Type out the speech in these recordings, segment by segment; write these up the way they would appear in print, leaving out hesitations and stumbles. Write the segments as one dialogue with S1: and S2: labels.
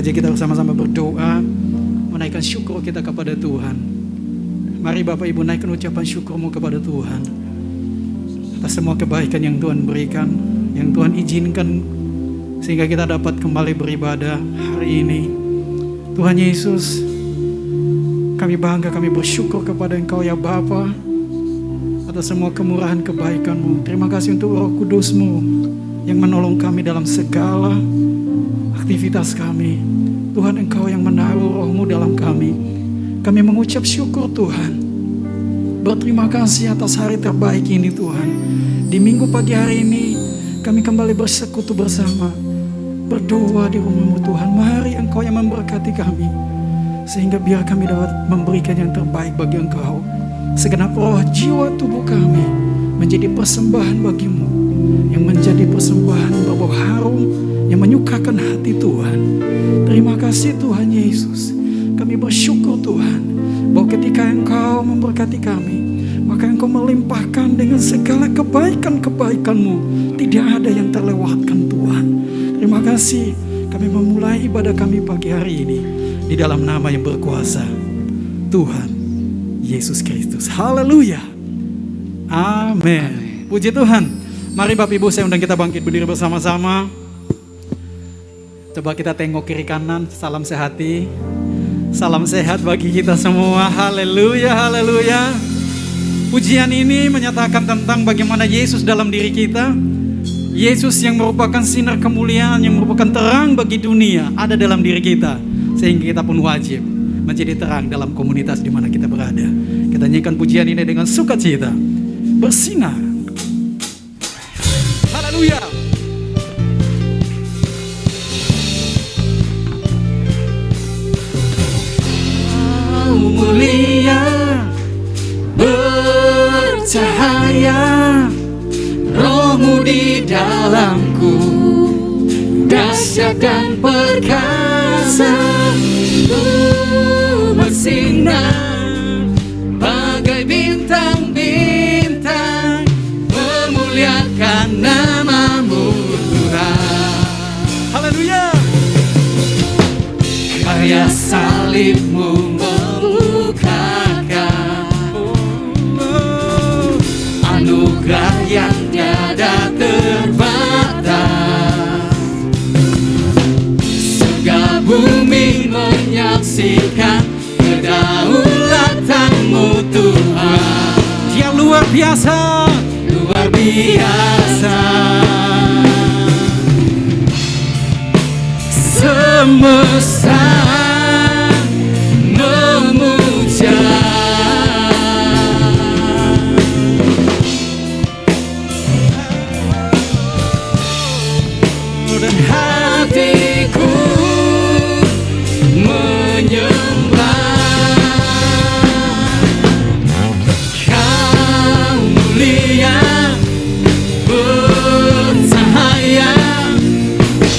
S1: saja kita bersama-sama berdoa, menaikkan syukur kita kepada Tuhan. Mari Bapak Ibu naikkan ucapan syukurmu kepada Tuhan atas semua kebaikan yang Tuhan berikan, yang Tuhan izinkan sehingga kita dapat kembali beribadah hari ini. Tuhan Yesus, kami bangga, kami bersyukur kepada Engkau ya Bapa atas semua kemurahan kebaikan-Mu. Terima kasih untuk Roh Kudus-Mu yang menolong kami dalam segala aktivitas kami. Tuhan, Engkau yang menaruh Roh-Mu dalam kami. Kami mengucap syukur Tuhan. Berterima kasih atas hari terbaik ini Tuhan. Di minggu pagi hari ini kami kembali bersekutu bersama, berdoa di rumah-Mu Tuhan. Mari Engkau yang memberkati kami, sehingga biar kami dapat memberikan yang terbaik bagi Engkau. Segenap roh, jiwa, tubuh kami menjadi persembahan bagi-Mu, yang menjadi persembahan berbau harum yang menyukakan hati Tuhan. Terima kasih Tuhan Yesus. Kami bersyukur Tuhan bahwa ketika Engkau memberkati kami, maka Engkau melimpahkan dengan segala kebaikan-kebaikan-Mu. Tidak ada yang terlewatkan Tuhan. Terima kasih. Kami memulai ibadah kami pagi hari ini di dalam nama yang berkuasa, Tuhan Yesus Kristus. Haleluya. Amin. Puji Tuhan. Mari Bapak Ibu, saya undang kita bangkit berdiri bersama-sama. Coba kita tengok kiri kanan, salam sehati. Salam sehat bagi kita semua. Haleluya, haleluya. Pujian ini menyatakan tentang bagaimana Yesus dalam diri kita. Yesus yang merupakan sinar kemuliaan, yang merupakan terang bagi dunia, ada dalam diri kita. Sehingga kita pun wajib menjadi terang dalam komunitas di mana kita berada. Kita nyanyikan pujian ini dengan sukacita. Bersinar. Haleluya. Mulia, bercahaya, Roh-Mu di dalamku, dahsyat dan perkasa, bersinar bagai bintang-bintang, memuliakan nama-Mu Tuhan. Haleluya. Karya salib-Mu anugerah yang tiada terbatas. Surga bumi menyaksikan kedaulatan-Mu Tuhan. Dia luar biasa, luar biasa. Semesta memuja. Dan hatiku menyembah. Kau mulia, bercahaya,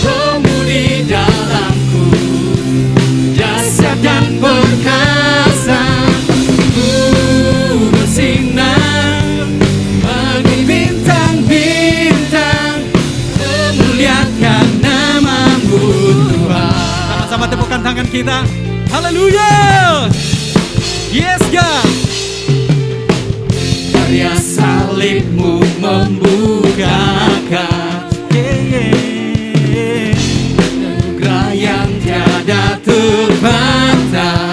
S1: Roh-Mu di dalamku, dahsyat dan perkasa, ku bersinar bagi bintang-bintang, memuliakan nama-Mu Tuhan. Sama-sama tepukkan tangan kita. Haleluya. Yes God. Karya salib-Mu membukakan anugerah yang tiada terbatas.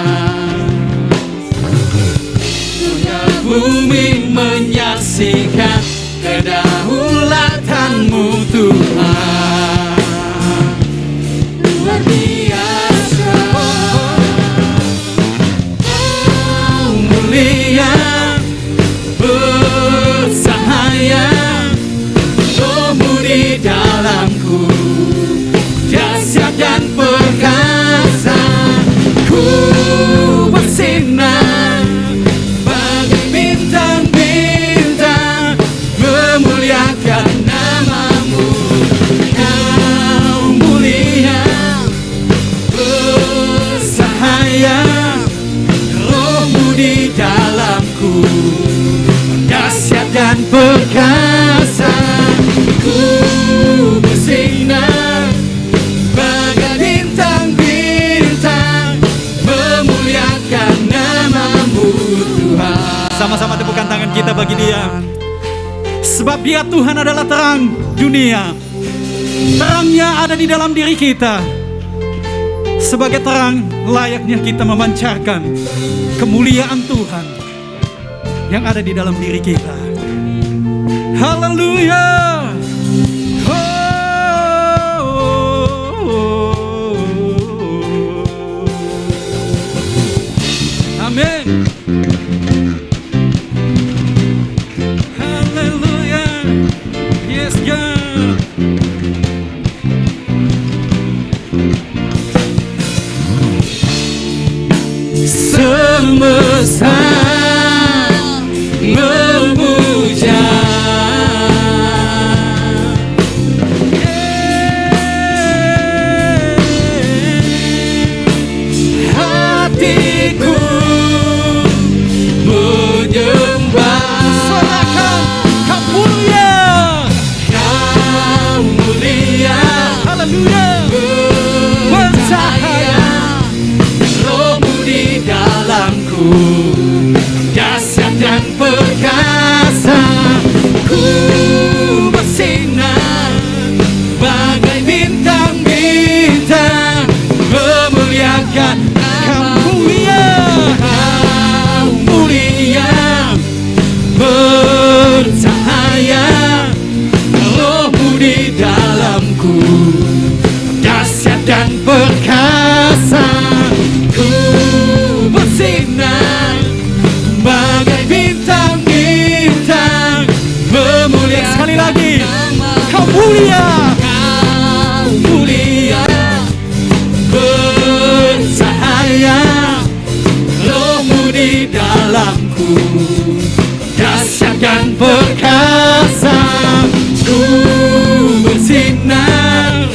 S1: Surga bumi menyaksikan kedaulatan-Mu Tuhan. Luar biasa. Oh, mulia, bersahaya, Roh-Mu di dalamku, dahsyat dan perkasa, ku bersinar bagai bintang-bintang, memuliakan nama-Mu. Kau mulia, bersahaya, Roh-Mu di dalamku, dahsyat dan perkasa, ku bersinar bagai bintang-bintang. Sama-sama tepukkan tangan kita bagi Dia. Sebab Dia Tuhan adalah terang dunia. Terangnya ada di dalam diri kita. Sebagai terang, layaknya kita memancarkan kemuliaan Tuhan yang ada di dalam diri kita. Haleluya. Amin. Haleluya. Yes God. Semesta memuja hatiku menyembah. Sorakan Kau mulia, Kau mulia. Haleluya. Bercahaya Roh-Mu di dalamku, dahsyat dan perkasa. Ku bersinar bagai bintang-bintang, memuliakan Kau mulia, Kau mulia. Bercahaya Roh-Mu di dalamku, dahsyat dan perkasa. Ku bersinar bagai bintang-bintang, memuliakan. Sekali lagi, Kau mulia, Kau mulia. Bercahaya Roh-Mu di dalamku, dahsyat dan perkasa. Ku bersinar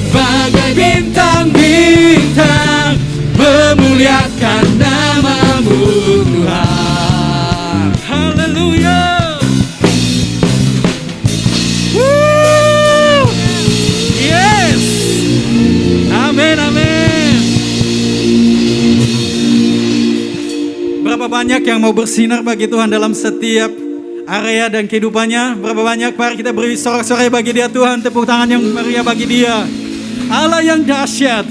S1: bagai bintang-bintang, memuliakan nama-Mu Tuhan. Haleluya. Yes. Amin, amin. Berapa banyak yang mau bersinar bagi Tuhan dalam setiap area dan kehidupannya? Berapa banyak? Mari kita beri sorak-sorai bagi Dia Tuhan. Tepuk tangan yang meriah bagi Dia. Allah yang dahsyat.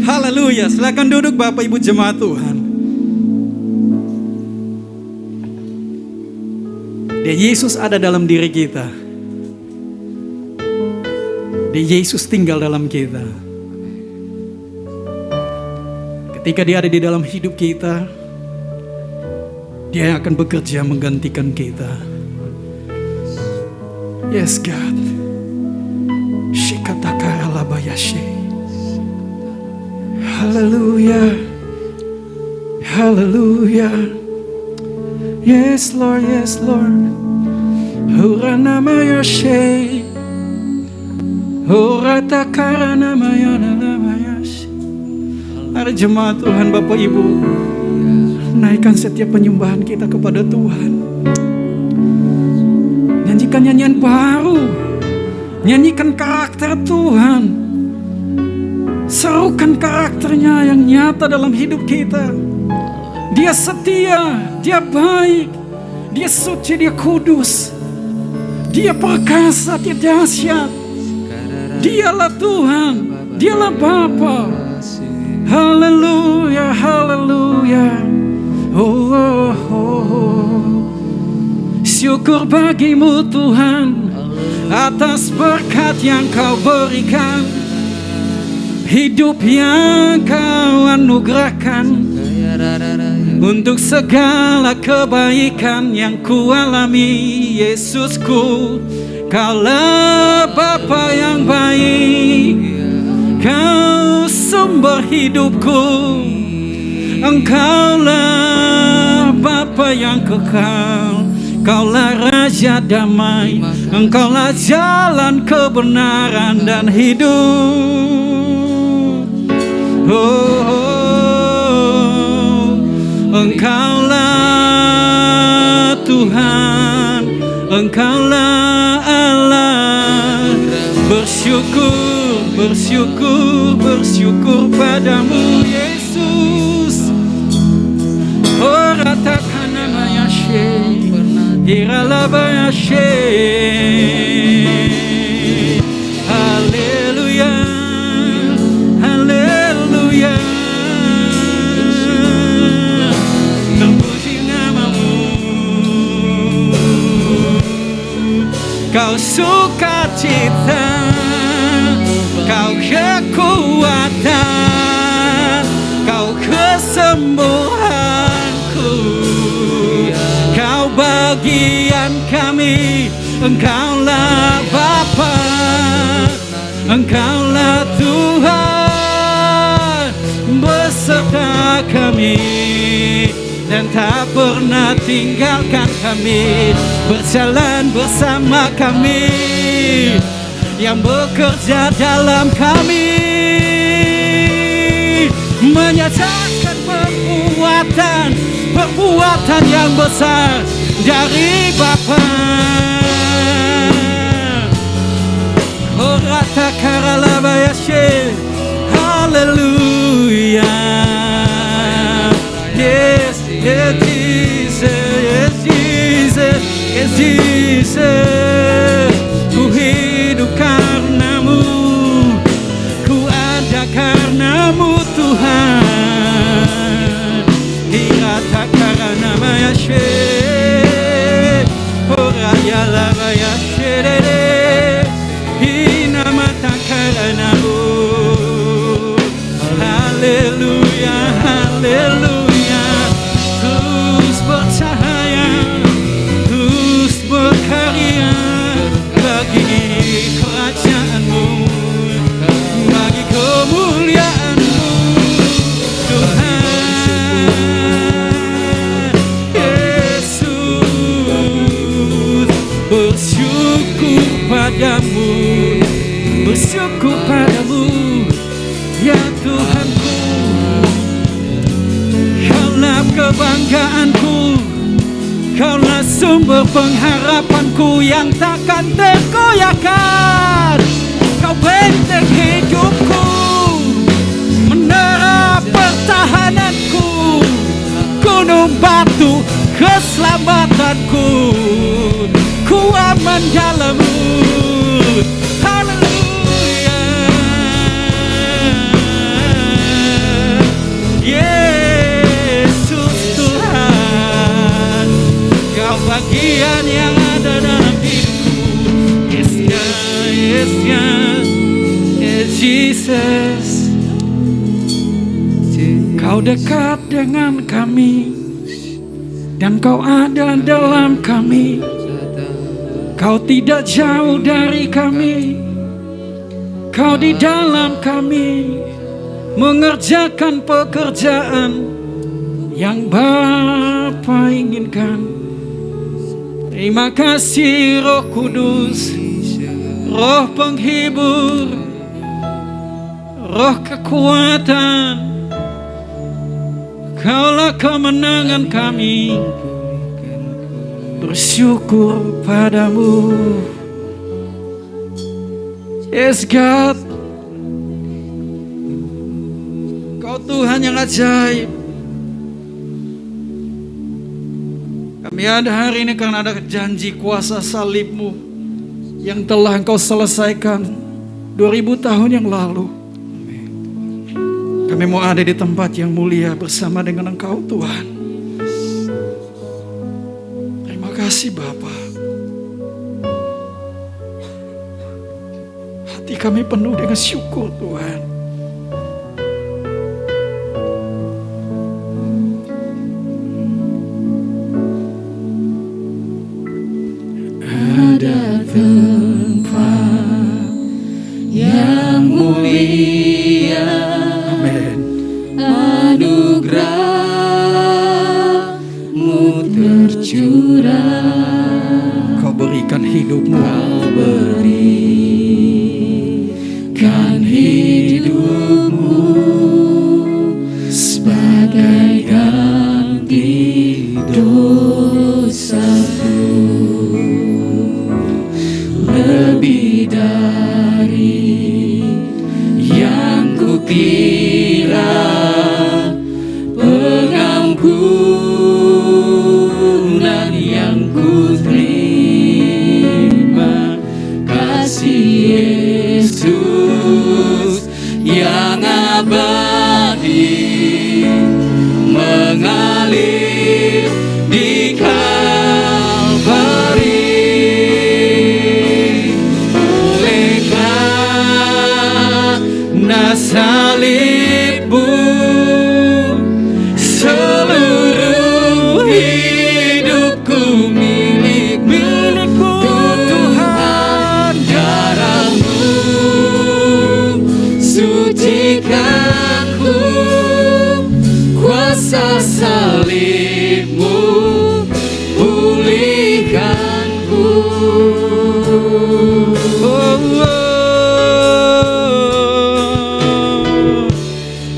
S1: Haleluya. Silakan duduk Bapak Ibu jemaat Tuhan. Dia Yesus ada dalam diri kita. Dia Yesus tinggal dalam kita. Ketika Dia ada di dalam hidup kita, Dia akan bekerja menggantikan kita. Yes God. Shikatakara labayashi. Hallelujah. Hallelujah. Yes Lord, yes Lord. Hurana mayashe. Huratakara namayana lamayashi. Mari jemaat Tuhan Bapak Ibu, naikkan setiap penyembahan kita kepada Tuhan. Nyanyikan nyanyian baru. Nyanyikan karakter Tuhan. Serukan karakternya yang nyata dalam hidup kita. Dia setia, Dia baik, Dia suci, Dia kudus, Dia perkasa, Dia dahsyat. Dialah Tuhan, Dialah Bapa. Haleluya, haleluya. Oh, oh, oh. Syukur bagi-Mu Tuhan atas berkat yang Kau berikan, hidup yang Kau anugerahkan, untuk segala kebaikan yang ku alami. Yesusku, Kaulah Bapa yang baik, Kau sumber hidupku. Engkaulah Bapa yang kekal, Kaulah Raja damai, Engkaulah jalan kebenaran dan hidup. Oh, oh. Engkaulah Tuhan, Engkaulah Allah. Bersyukur, bersyukur, bersyukur padamu Yesus. Oh, ratakan nama Yahweh. Iralabayashe. Haleluya, haleluya. Terpuji namamu. Kau sukacita, Kau kekuatan, Kau kesembuhanku, Kau bagian kami. Engkaulah Bapa, Engkaulah Tuhan beserta kami, dan tak pernah tinggalkan kami, berjalan bersama kami, yang bekerja dalam kami, menyatakan perbuatan yang besar dari Bapa. Orata karalabayashe. Haleluya. Yes, yes Jesus, yes Jesus, yes Jesus. Ku hidup karenamu, ku ada karenamu Tuhan. Hirata karalabayashe. Oraya labayashe. Haleluya, haleluya. Terus bercahaya, terus berkarya bagi kerajaanmu, bagi kemuliaanmu Tuhan Yesus. Bersyukur padamu, bersyukur padamu ya Tuhanku. Kaulah kebanggaanku, Kaulah sumber pengharapanku yang takkan tergoyahkan. Kau benteng hidupku, menara pertahananku, gunung batu keselamatanku. Ku aman dalam-Mu. Bagian yang ada dalam hidupku. Yes, yes, yes, yes, Jesus. Kau dekat dengan kami, dan Kau ada dalam kami. Kau tidak jauh dari kami, Kau di dalam kami, mengerjakan pekerjaan yang Bapa inginkan. Terima kasih Roh Kudus, Roh penghibur, Roh kekuatan. Kaulah kemenangan kami, bersyukur padamu. Yes God, Kau Tuhan yang ajaib. Kami ada hari ini karena ada janji kuasa salib-Mu yang telah Engkau selesaikan 2000 tahun yang lalu. Kami mau ada di tempat yang mulia bersama dengan Engkau Tuhan. Terima kasih Bapa. Hati kami penuh dengan syukur Tuhan.
S2: Ada tempat yang mulia,
S1: Amin.
S2: anugerah-Mu tercurah.
S1: Kau berikan hidupmu,
S2: Kau berikan hidupmu sebagai ganti dosaku. Lebih dari yang kukira, pengampunan yang ku salib-Mu, seluruh hidupku milik-Mu Tuhan. Darah-Mu sucikanku, kuasa salib-Mu pulihkanku.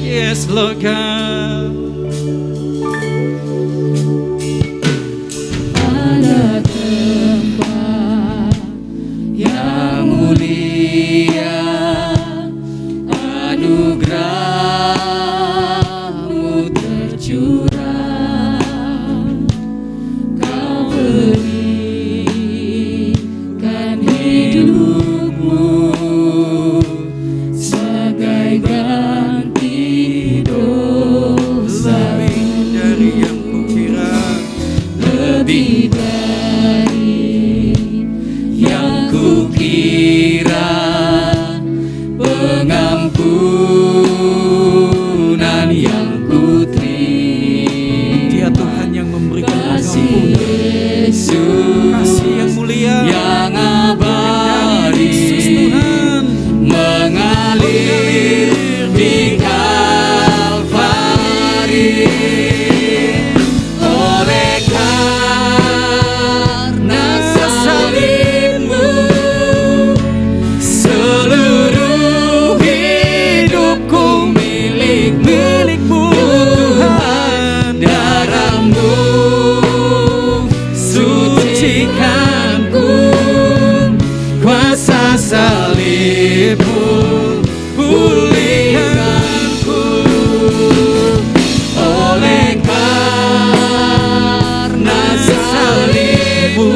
S1: Yes, Lord God.
S2: Ada tempat yang mulia, anugerah-Mu tercurah. Kau berikan hidup-Mu sebagai ganti dosa.
S1: Dari yang kukira,
S2: Lebih dari yang kukira, pengampunan yang kuterima.
S1: Dia Tuhan yang memberikan
S2: Kasih
S1: pengampunan,
S2: Yesus
S1: kasih yang mulia,
S2: yang
S1: dari Yesus
S2: abadi
S1: Tuhan
S2: mengalir di Kalvari. Oleh karena salib-Mu, seluruh hidupku milik-Mu Tuhan. Darah-Mu sucikanku, kuasa salib-Mu pulihkanku. Oleh karena salib-Mu,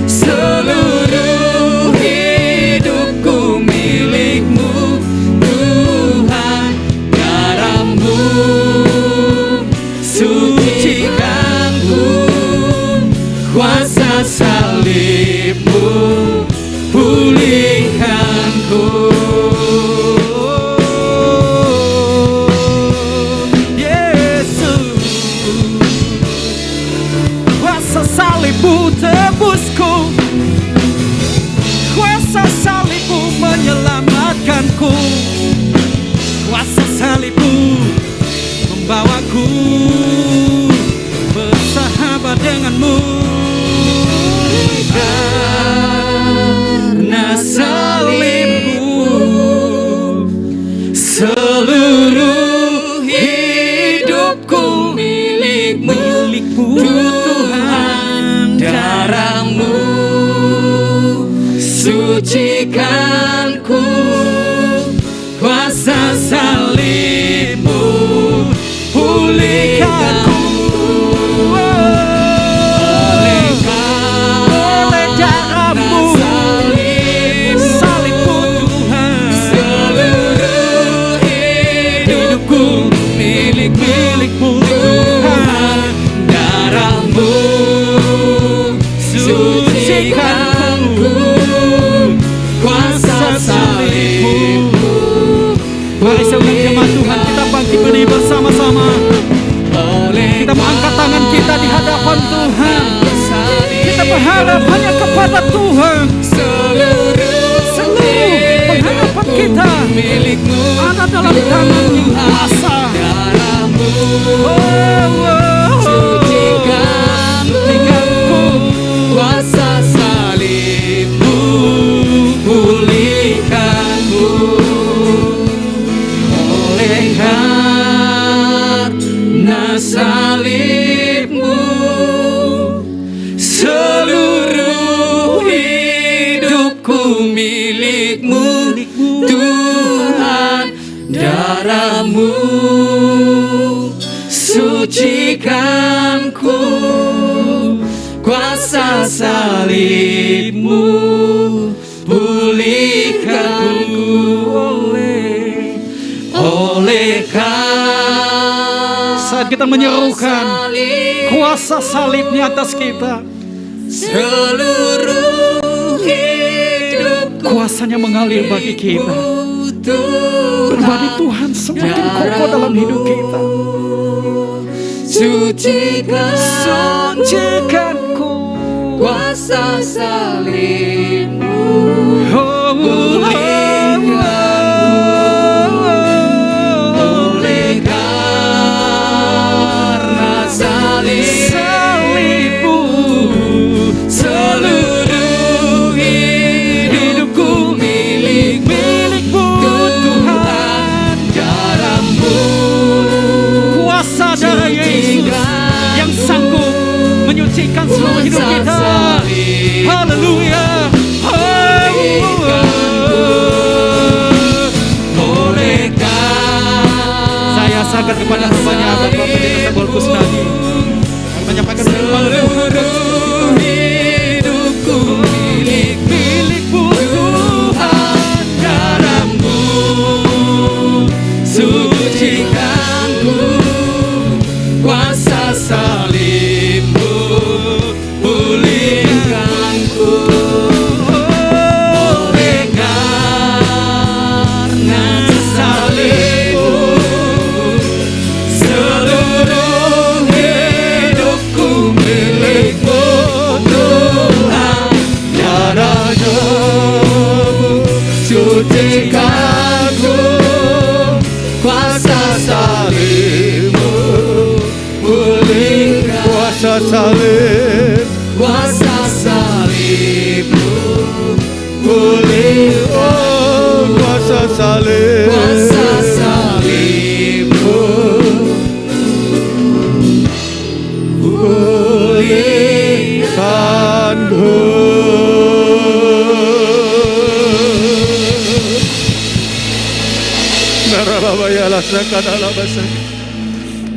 S2: seluruh hidupku milik-Mu Tuhan. Darah-Mu sucikanku, kuasa salib-Mu pulihkanku.
S1: Yesus, kuasa salib-Mu tebusku, kuasa salib-Mu menyelamatkanku, kuasa salib-Mu membawaku bersahabat dengan-Mu.
S2: Karena salib-Mu, seluruh hidupku milik-Mu Tuhan. Darah-Mu sucikanku, kuasa salib-Mu pulihkanku. Oleh darah-Mu, salib-Mu Tuhan, seluruh hidupku milik-Mu Tuhan. Darah-Mu sucikanku, kuasa salib-Mu.
S1: Mari seunang jemaat Tuhan kita bangkit berdiri bersama-sama. Kita mengangkat tangan kita di hadapan Tuhan. Kita berharap hanya kepada Tuhan. Seluruh pengharapan kita ada dalam tangan yang kuasa.
S2: Sucikanku, kuasa salib-Mu pulihkanku. Oleh karena salib-Mu, seluruh hidupku milik-Mu Tuhan. Darah-Mu sucikanku, kuasa salib-Mu pulihkanku. Oleh
S1: Saat kita menyerukan kuasa salib-Nya atas kita,
S2: seluruh hidup
S1: kuasanya mengalir bagi kita.
S2: Tuhan,
S1: Berbagi Tuhan semakin kokoh dalam hidup kita. Sucikanku
S2: kuasa salib-Mu, oleh karena salib-Mu, seluruh hidupku milik-Mu Tuhan. Darah-Mu,
S1: kuasa darah Yesus yang sanggup menyucikan seluruh hidup kita. Haleluya. Saya sangat kepada hambanya Bapak Pendeta Samuel Kusnadi menyampaikan firman
S2: seluruh hidupku milik-Mu Tuhan. Darah-Mu sucikanku, kuasa salib-Mu pulihkanku, oleh karena salib-Mu, seluruh hidupku milik-Mu Tuhan. Darah-Mu sucikanku, kuasa salib-Mu pulihkan,
S3: Kuasa salib,
S2: kuasa salib-Mu
S3: pulih, oh kuasa salib,
S2: kuasa salib-Mu
S3: pulihkanku. Naralabayalah sakadalabasa,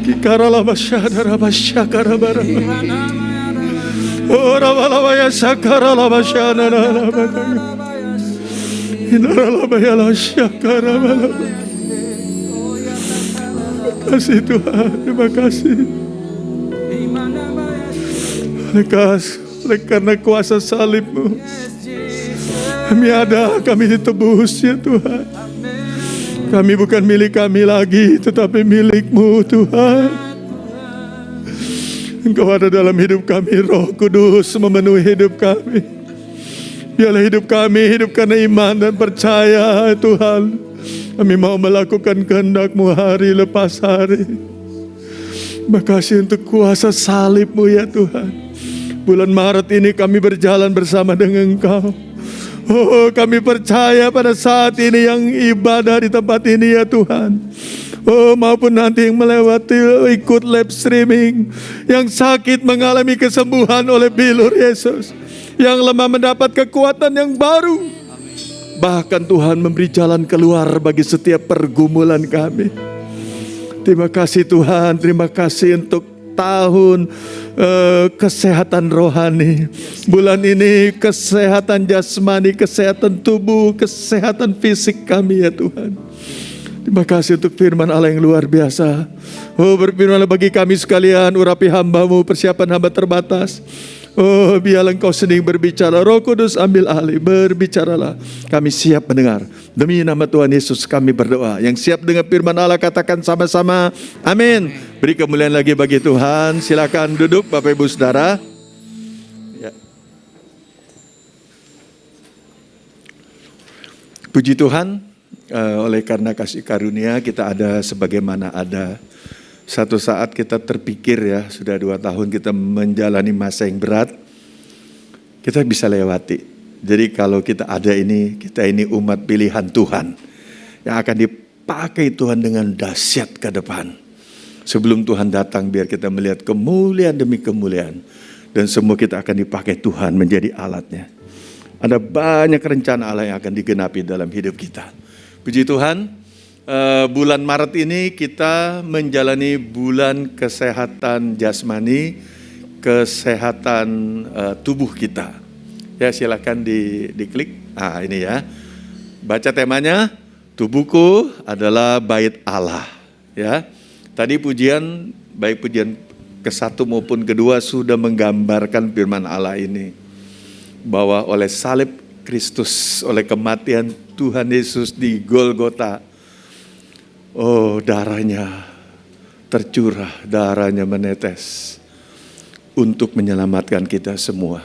S3: kikaralabasya darabasya karabara. Oh rabalabaya sakaralabasya naralabaya, naralabayalah syakarabala. Terima kasih Tuhan, terima kasih. Oleh karena kuasa salib-Mu, kami ada, kami ditebus ya Tuhan. Kami bukan milik kami lagi, tetapi milik-Mu Tuhan. Engkau ada dalam hidup kami, Roh Kudus memenuhi hidup kami. Biarlah hidup kami hidup karena iman dan percaya Tuhan. Kami mau melakukan kehendak-Mu hari lepas hari. Makasih untuk kuasa salib-Mu ya Tuhan. Bulan Maret ini kami berjalan bersama dengan Engkau. Oh, kami percaya pada saat ini yang ibadah di tempat ini ya Tuhan. Oh, maupun nanti yang melewati ikut live streaming, yang sakit mengalami kesembuhan oleh bilur Yesus, yang lemah mendapat kekuatan yang baru. Bahkan Tuhan memberi jalan keluar bagi setiap pergumulan kami. Terima kasih Tuhan, terima kasih untuk tahun kesehatan rohani. Bulan ini kesehatan jasmani, kesehatan tubuh, kesehatan fisik kami ya Tuhan. Terima kasih untuk firman Allah yang luar biasa. Oh, berfirmanlah bagi kami sekalian, urapi hamba-Mu, persiapan hamba terbatas. Oh, biarlah Engkau sendiri berbicara. Roh Kudus ambil alih, berbicaralah. Kami siap mendengar. Demi nama Tuhan Yesus kami berdoa. Yang siap dengar firman Allah katakan sama-sama, amin. Beri kemuliaan lagi bagi Tuhan. Silakan duduk Bapak Ibu Saudara. Ya. Puji Tuhan, oleh karena kasih karunia kita ada sebagaimana ada. Satu saat kita terpikir ya, sudah 2 tahun kita menjalani masa yang berat, kita bisa lewati. Jadi kalau kita ada ini, kita ini umat pilihan Tuhan yang akan dipakai Tuhan dengan dahsyat ke depan. Sebelum Tuhan datang, biar kita melihat kemuliaan demi kemuliaan. Dan semua kita akan dipakai Tuhan menjadi alatnya. Ada banyak rencana Allah yang akan digenapi dalam hidup kita. Puji Tuhan. Bulan Maret ini kita menjalani bulan kesehatan jasmani, kesehatan tubuh kita. Ya silakan diklik. Nah ini ya, baca temanya, tubuhku adalah bait Allah. Ya, tadi pujian, baik pujian ke-1 maupun ke-2 sudah menggambarkan firman Allah ini. Bahwa oleh salib Kristus, oleh kematian Tuhan Yesus di Golgota. Oh, darahnya tercurah, darahnya menetes untuk menyelamatkan kita semua.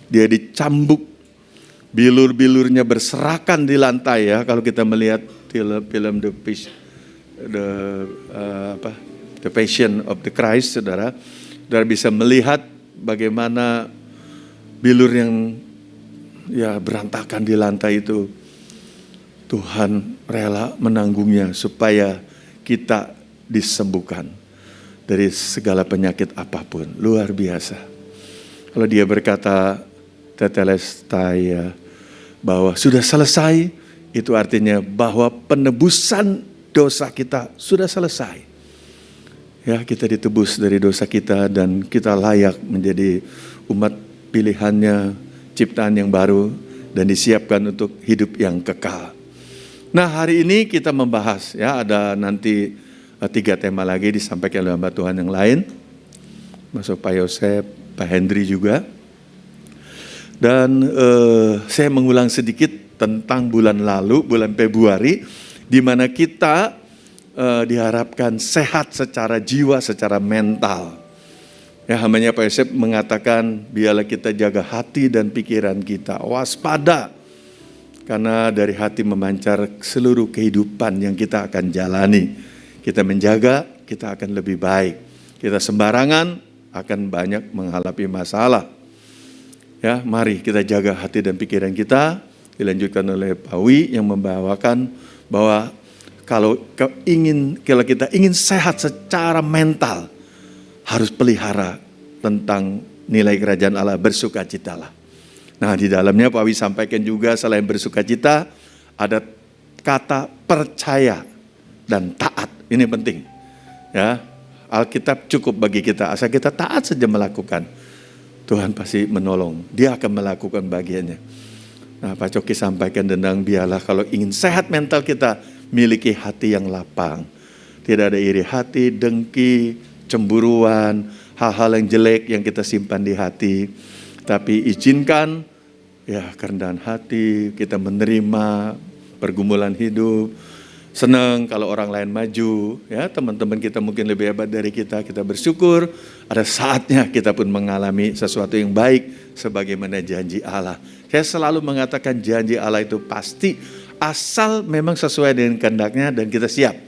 S3: Dia dicambuk, bilur-bilurnya berserakan di lantai ya. Kalau kita melihat film The Passion of the Christ, saudara bisa melihat bagaimana bilur yang ya berantakan di lantai itu. Tuhan rela menanggungnya supaya kita disembuhkan dari segala penyakit apapun. Luar biasa. Kalau dia berkata tetelestai bahwa sudah selesai, itu artinya bahwa penebusan dosa kita sudah selesai. Ya, kita ditebus dari dosa kita dan kita layak menjadi umat pilihannya, ciptaan yang baru dan disiapkan untuk hidup yang kekal. Nah, hari ini kita membahas ya, ada nanti 3 tema lagi disampaikan oleh hamba Tuhan yang lain. Masuk Pak Yosef, Pak Hendri juga. Dan saya mengulang sedikit tentang bulan lalu, bulan Februari, di mana kita diharapkan sehat secara jiwa, secara mental. Ya, hambanya Pak Yosef mengatakan, biarlah kita jaga hati dan pikiran kita, waspada. Karena dari hati memancar seluruh kehidupan yang kita akan jalani. Kita menjaga, kita akan lebih baik. Kita sembarangan, akan banyak menghadapi masalah. Ya, mari kita jaga hati dan pikiran kita. Dilanjutkan oleh Pak Wi yang membawakan bahwa kalau kita ingin sehat secara mental, harus pelihara tentang nilai kerajaan Allah, bersukacitalah. Nah, di dalamnya Pak Wi sampaikan juga selain bersukacita, ada kata percaya dan taat. Ini penting. Ya, Alkitab cukup bagi kita, asal kita taat saja melakukan. Tuhan pasti menolong, Dia akan melakukan bagiannya. Nah, Pak Coki sampaikan tentang biarlah kalau ingin sehat mental kita, miliki hati yang lapang. Tidak ada iri hati, dengki, cemburuan, hal-hal yang jelek yang kita simpan di hati. Tapi izinkan ya kerendahan hati, kita menerima pergumulan hidup. Senang kalau orang lain maju, ya teman-teman kita mungkin lebih hebat dari kita bersyukur. Ada saatnya kita pun mengalami sesuatu yang baik sebagaimana janji Allah. Saya selalu mengatakan janji Allah itu pasti, asal memang sesuai dengan kehendaknya dan kita siap.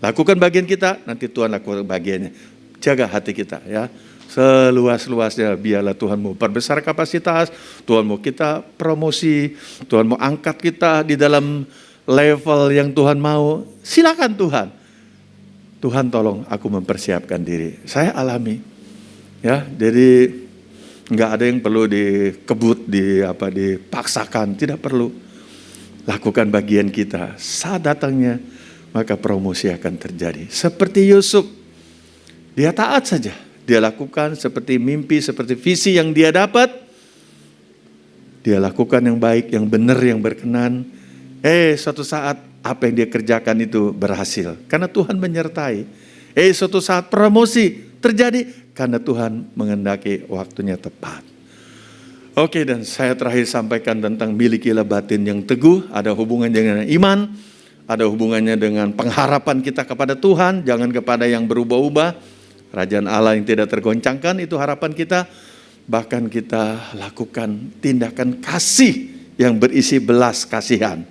S3: Lakukan bagian kita, nanti Tuhan lakukan bagiannya. Jaga hati kita ya. Seluas-luasnya biarlah Tuhan mau perbesar kapasitas, Tuhan mau kita promosi, Tuhan mau angkat kita di dalam level yang Tuhan mau. Silakan Tuhan. Tuhan tolong aku mempersiapkan diri. Saya alami. Ya, jadi enggak ada yang perlu dikebut, dipaksakan, tidak perlu. Lakukan bagian kita. Saat datangnya maka promosi akan terjadi. Seperti Yusuf. Dia taat saja. Dia lakukan seperti mimpi, seperti visi yang dia dapat. Dia lakukan yang baik, yang benar, yang berkenan. Suatu saat apa yang dia kerjakan itu berhasil. Karena Tuhan menyertai. Suatu saat promosi terjadi. Karena Tuhan menghendaki waktunya tepat. Oke, dan saya terakhir sampaikan tentang milikilah batin yang teguh. Ada hubungannya dengan iman. Ada hubungannya dengan pengharapan kita kepada Tuhan. Jangan kepada yang berubah-ubah. Kerajaan Allah yang tidak tergoncangkan, itu harapan kita. Bahkan kita lakukan tindakan kasih yang berisi belas kasihan.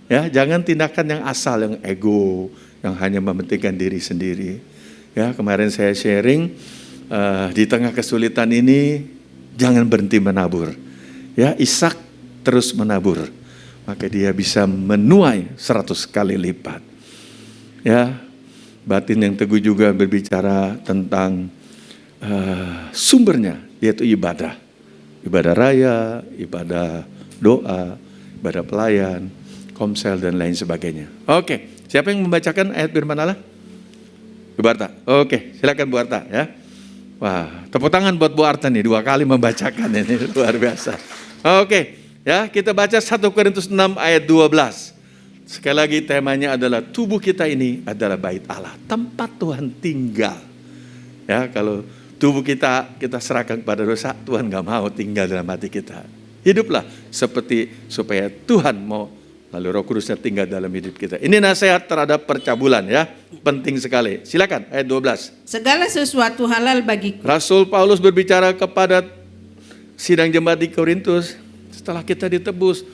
S3: Ya, jangan tindakan yang asal, yang ego, yang hanya mementingkan diri sendiri. Ya, kemarin saya sharing, di tengah kesulitan ini, jangan berhenti menabur. Ya, Ishak terus menabur. Maka dia bisa menuai 100 kali lipat. Ya, batin yang teguh juga berbicara tentang sumbernya, yaitu ibadah. Ibadah raya, ibadah doa, ibadah pelayan, komsel, dan lain sebagainya. Oke, siapa yang membacakan ayat firman Allah? Bu Arta. Oke, silakan Bu Arta ya. Wah, tepuk tangan buat Bu Arta nih, 2 kali membacakan ini, luar biasa. Oke, ya kita baca 1 Korintus 6 ayat 12. Sekali lagi temanya adalah tubuh kita ini adalah bait Allah, tempat Tuhan tinggal. Ya, kalau tubuh kita serahkan kepada dosa, Tuhan gak mau tinggal dalam hati kita. Hiduplah seperti supaya Tuhan mau Lalu Roh Kudusnya tinggal dalam hidup kita. Ini nasihat terhadap percabulan ya. Penting sekali. Silakan ayat 12.
S4: Segala sesuatu halal bagiku.
S3: Rasul Paulus berbicara kepada sidang jemaat di Korintus. Setelah kita ditebus,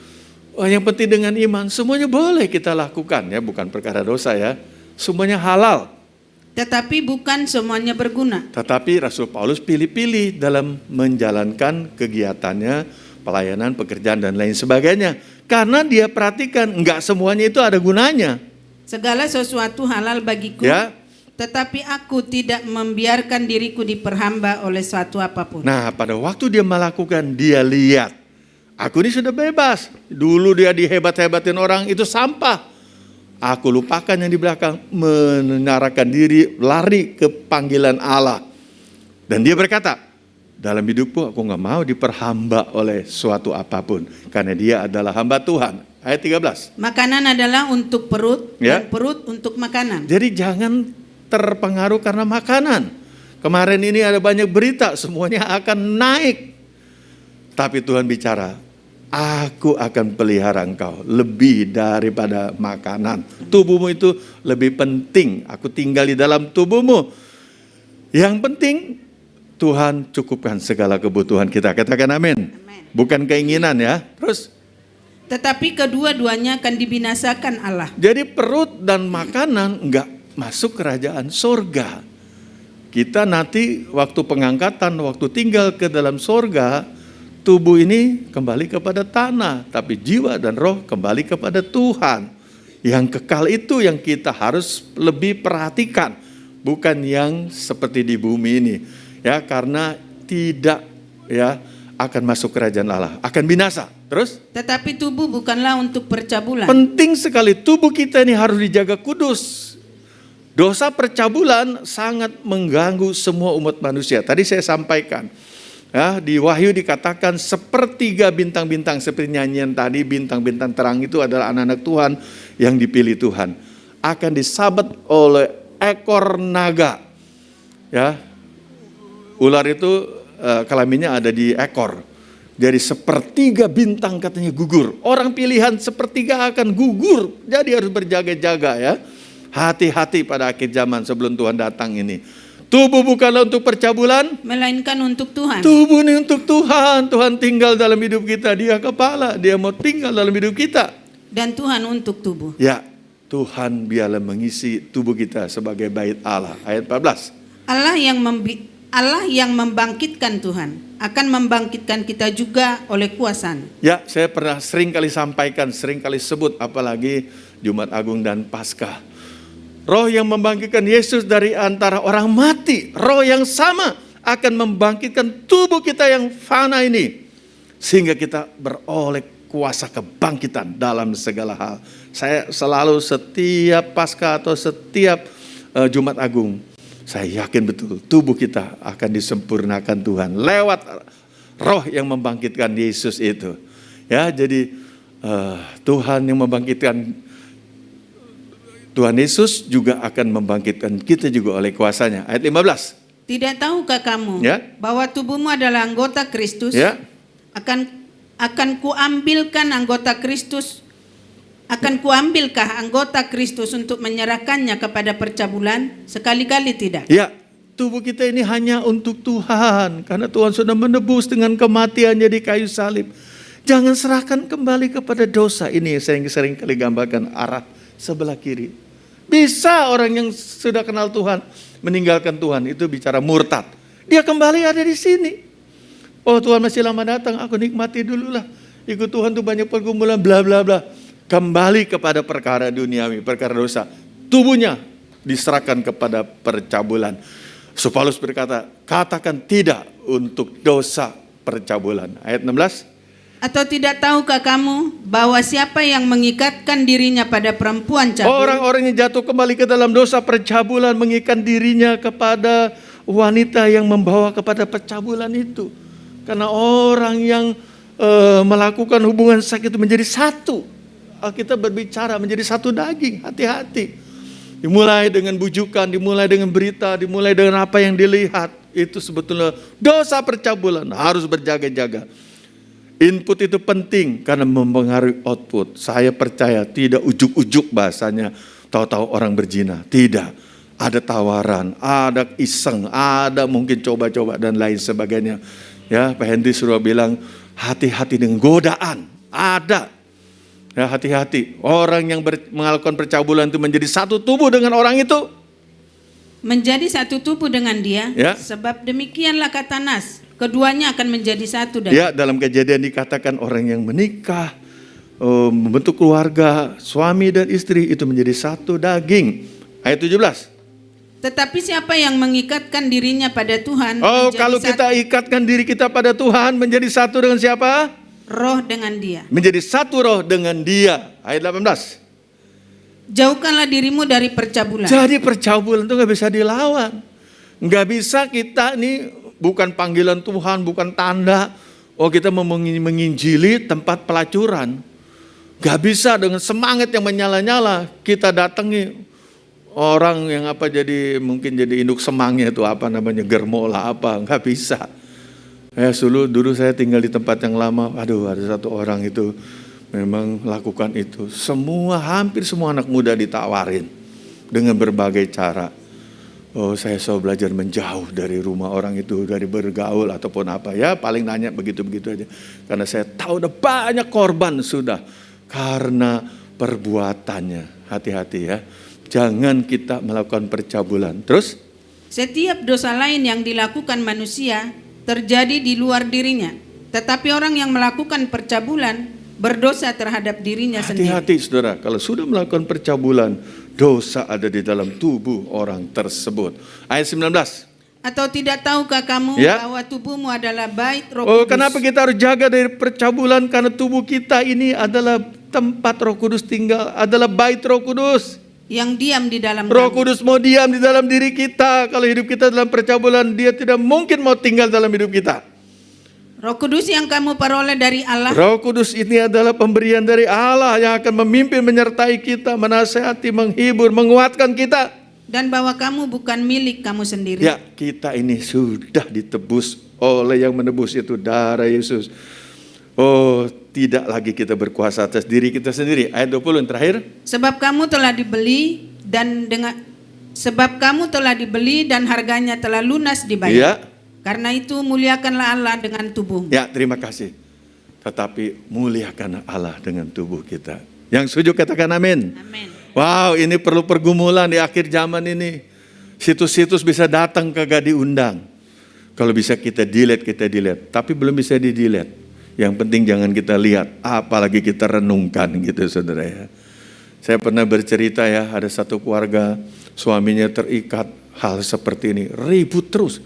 S3: yang penting dengan iman, semuanya boleh kita lakukan ya, bukan perkara dosa ya. Semuanya halal.
S4: Tetapi bukan semuanya berguna.
S3: Tetapi Rasul Paulus pilih-pilih dalam menjalankan kegiatannya, pelayanan, pekerjaan dan lain sebagainya. Karena dia perhatikan enggak semuanya itu ada gunanya.
S4: Segala sesuatu halal bagiku.
S3: Ya.
S4: Tetapi aku tidak membiarkan diriku diperhamba oleh suatu apapun.
S3: Nah, pada waktu dia melakukan, dia lihat, aku ini sudah bebas. Dulu dia dihebat-hebatin orang, itu sampah. Aku lupakan yang di belakang, menarikkan diri, lari ke panggilan Allah. Dan dia berkata, dalam hidupku aku gak mau diperhamba oleh suatu apapun. Karena dia adalah hamba Tuhan. Ayat 13.
S4: Makanan adalah untuk perut,
S3: Ya.
S4: dan perut untuk makanan.
S3: Jadi jangan terpengaruh karena makanan. Kemarin ini ada banyak berita, semuanya akan naik. Tapi Tuhan bicara, aku akan pelihara engkau lebih daripada makanan. Tubuhmu itu lebih penting. Aku tinggal di dalam tubuhmu. Yang penting Tuhan cukupkan segala kebutuhan kita. Katakan amin.
S4: Amin.
S3: Bukan keinginan ya. Terus,
S4: Tetapi kedua-duanya akan dibinasakan Allah.
S3: jadi perut dan makanan enggak masuk kerajaan sorga. Kita nanti waktu pengangkatan, waktu tinggal ke dalam sorga, tubuh ini kembali kepada tanah, tapi jiwa dan roh kembali kepada Tuhan. Yang kekal itu yang kita harus lebih perhatikan, bukan yang seperti di bumi ini. Ya, karena tidak ya akan masuk kerajaan Allah, akan binasa. Terus?
S4: Tetapi tubuh bukanlah untuk percabulan.
S3: Penting sekali tubuh kita ini harus dijaga kudus. Dosa percabulan sangat mengganggu semua umat manusia. Tadi saya sampaikan. Ya, di Wahyu dikatakan sepertiga bintang-bintang seperti nyanyian tadi, bintang-bintang terang itu adalah anak-anak Tuhan yang dipilih Tuhan. Akan disabet oleh ekor naga. Ya, ular itu kelaminnya ada di ekor. Jadi sepertiga bintang katanya gugur. Orang pilihan sepertiga akan gugur. Jadi harus berjaga-jaga ya. Hati-hati pada akhir zaman sebelum Tuhan datang ini. Tubuh bukanlah untuk percabulan,
S4: Melainkan untuk Tuhan.
S3: tubuh ini untuk Tuhan. Tuhan tinggal dalam hidup kita. Dia kepala, dia mau tinggal dalam hidup kita.
S4: Dan Tuhan untuk tubuh.
S3: Ya, Tuhan biarlah mengisi tubuh kita sebagai bait Allah. Ayat 14.
S4: Allah yang membangkitkan Tuhan akan membangkitkan kita juga oleh kuasanya.
S3: Ya, saya pernah sering kali sampaikan, sering kali sebut, apalagi Jumat Agung dan Paskah. Roh yang membangkitkan Yesus dari antara orang mati, roh yang sama akan membangkitkan tubuh kita yang fana ini. Sehingga kita beroleh kuasa kebangkitan dalam segala hal. Saya selalu setiap Paskah atau setiap Jumat Agung, saya yakin betul tubuh kita akan disempurnakan Tuhan lewat roh yang membangkitkan Yesus itu. Ya, jadi Tuhan yang membangkitkan Tuhan Yesus juga akan membangkitkan kita juga oleh kuasanya. Ayat 15.
S4: Tidak tahukah kamu
S3: Ya.
S4: bahwa tubuhmu adalah anggota Kristus?
S3: Ya.
S4: Akan kuambilkan anggota Kristus. Akan kuambilkah anggota Kristus untuk menyerahkannya kepada percabulan? Sekali-kali tidak.
S3: Ya, tubuh kita ini hanya untuk Tuhan. Karena Tuhan sudah menebus dengan kematiannya di kayu salib. Jangan serahkan kembali kepada dosa. Ini saya sering kali gambarkan arah sebelah kiri. Bisa orang yang sudah kenal Tuhan meninggalkan Tuhan, itu bicara murtad. Dia kembali ada di sini. Oh, Tuhan masih lama datang, aku nikmati dulu lah. Ikut Tuhan tuh banyak pergumulan, bla bla bla. Kembali kepada perkara duniawi, perkara dosa. Tubuhnya diserahkan kepada percabulan. So Paulus berkata, katakan tidak untuk dosa percabulan. Ayat 16.
S4: Atau tidak tahukah kamu bahwa siapa yang mengikatkan dirinya pada perempuan cabul?
S3: Orang-orang yang jatuh kembali ke dalam dosa percabulan mengikat dirinya kepada wanita yang membawa kepada percabulan itu. Karena orang yang melakukan hubungan seks itu menjadi satu. Kita berbicara menjadi satu daging, hati-hati. Dimulai dengan bujukan, dimulai dengan berita, dimulai dengan apa yang dilihat. Itu sebetulnya dosa percabulan, harus berjaga-jaga. Input itu penting karena mempengaruhi output. Saya percaya tidak ujuk-ujuk bahasanya tahu-tahu orang berzina. Tidak. Ada tawaran, ada iseng, ada mungkin coba-coba dan lain sebagainya. Ya, Pak Hendy sudah bilang hati-hati dengan godaan. Ada. Ya, hati-hati. Orang yang melakukan percabulan itu menjadi satu tubuh dengan orang itu.
S4: Menjadi satu tubuh dengan dia,
S3: Ya.
S4: sebab demikianlah kata Nas, keduanya akan menjadi satu daging.
S3: Ya, dalam Kejadian dikatakan orang yang menikah, membentuk keluarga, suami dan istri itu menjadi satu daging. Ayat 17.
S4: Tetapi siapa yang mengikatkan dirinya pada Tuhan,
S3: Oh,
S4: menjadi
S3: kalau
S4: satu
S3: kita ikatkan diri kita pada Tuhan, menjadi satu dengan siapa?
S4: roh dengan dia.
S3: Menjadi satu roh dengan dia. Ayat 18.
S4: Jauhkanlah dirimu dari percabulan.
S3: Jadi percabulan itu gak bisa dilawan. Gak bisa kita ini bukan panggilan Tuhan, bukan tanda. Oh, kita menginjili tempat pelacuran. Gak bisa dengan semangat yang menyala-nyala. Kita datangi orang yang mungkin jadi induk semangnya itu germola apa. Gak bisa. Ya, dulu saya tinggal di tempat yang lama. Aduh, ada satu orang itu memang lakukan itu. Hampir semua anak muda ditawarin dengan berbagai cara. Oh, saya selalu belajar menjauh dari rumah orang itu, dari bergaul ataupun apa. Ya, paling nanya begitu-begitu aja. Karena saya tahu ada banyak korban sudah karena perbuatannya. Hati-hati ya. Jangan kita melakukan percabulan. Terus?
S4: Setiap dosa lain yang dilakukan manusia terjadi di luar dirinya. Tetapi orang yang melakukan percabulan berdosa terhadap dirinya sendiri.
S3: Hati-hati saudara, kalau sudah melakukan percabulan, dosa ada di dalam tubuh orang tersebut. Ayat 19.
S4: Atau tidak tahukah kamu bahwa tubuhmu adalah bait Roh
S3: Oh,
S4: Kudus?
S3: kenapa kita harus jaga dari percabulan? Karena tubuh kita ini adalah tempat Roh Kudus tinggal, adalah bait Roh Kudus.
S4: Yang diam di dalam
S3: Roh
S4: kamu.
S3: Kudus mau diam di dalam diri kita. Kalau hidup kita dalam percabulan, dia tidak mungkin mau tinggal dalam hidup kita.
S4: Roh Kudus yang kamu peroleh dari Allah.
S3: Roh Kudus ini adalah pemberian dari Allah yang akan memimpin, menyertai kita, menasihati, menghibur, menguatkan kita.
S4: Dan bahwa kamu bukan milik kamu sendiri.
S3: Ya, kita ini sudah ditebus oleh yang menebus, itu darah Yesus. Oh, tidak lagi kita berkuasa atas diri kita sendiri. Ayat 20 yang terakhir.
S4: Sebab kamu telah dibeli dan harganya telah lunas dibayar.
S3: Ya.
S4: Karena itu muliakanlah Allah dengan tubuhmu.
S3: Ya, terima kasih. Tetapi muliakan Allah dengan tubuh kita. Yang setuju katakan amin.
S4: Amin.
S3: Wow, ini perlu pergumulan di akhir zaman ini. Situs-situs bisa datang kagak diundang. Kalau bisa kita delete. Tapi belum bisa di-delete. Yang penting jangan kita lihat, apalagi kita renungkan gitu saudara ya. Saya pernah bercerita ya, ada satu keluarga suaminya terikat hal seperti ini. Ribut terus.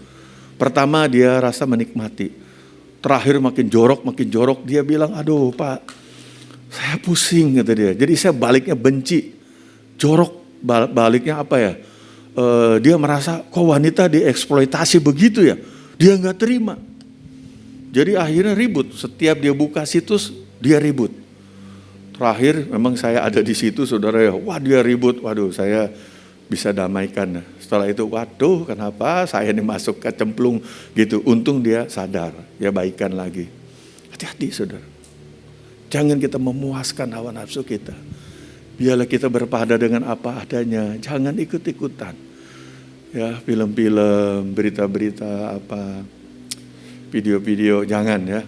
S3: Pertama dia rasa menikmati. Terakhir makin jorok. Dia bilang, aduh Pak, saya pusing kata dia. Jadi saya baliknya benci. Jorok baliknya apa ya? Dia merasa kok wanita dieksploitasi begitu ya. Dia gak terima. Jadi akhirnya ribut. Setiap dia buka situs, dia ribut. Terakhir memang saya ada di situ saudara ya. Wah dia ribut. Waduh saya bisa damaikan. Setelah itu waduh kenapa saya ini masuk ke cemplung gitu. Untung dia sadar. Ya baikan lagi. Hati-hati saudara. Jangan kita memuaskan hawa nafsu kita. Biarlah kita berpada dengan apa adanya. Jangan ikut-ikutan. Ya film-film, berita-berita apa. Video-video, jangan ya.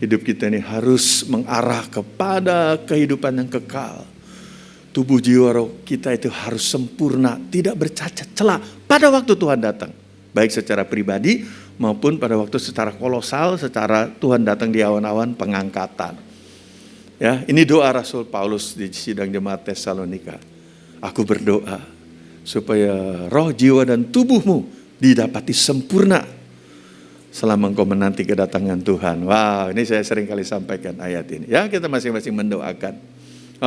S3: Hidup kita ini harus mengarah kepada kehidupan yang kekal. Tubuh jiwa roh kita itu harus sempurna, tidak bercacat celah pada waktu Tuhan datang. Baik secara pribadi maupun pada waktu secara kolosal, secara Tuhan datang di awan-awan pengangkatan. Ya, ini doa Rasul Paulus di sidang jemaat Tesalonika. Aku berdoa supaya roh, jiwa dan tubuhmu didapati sempurna selama engkau menanti kedatangan Tuhan. Wow, ini saya sering kali sampaikan ayat ini. Ya, kita masing-masing mendoakan.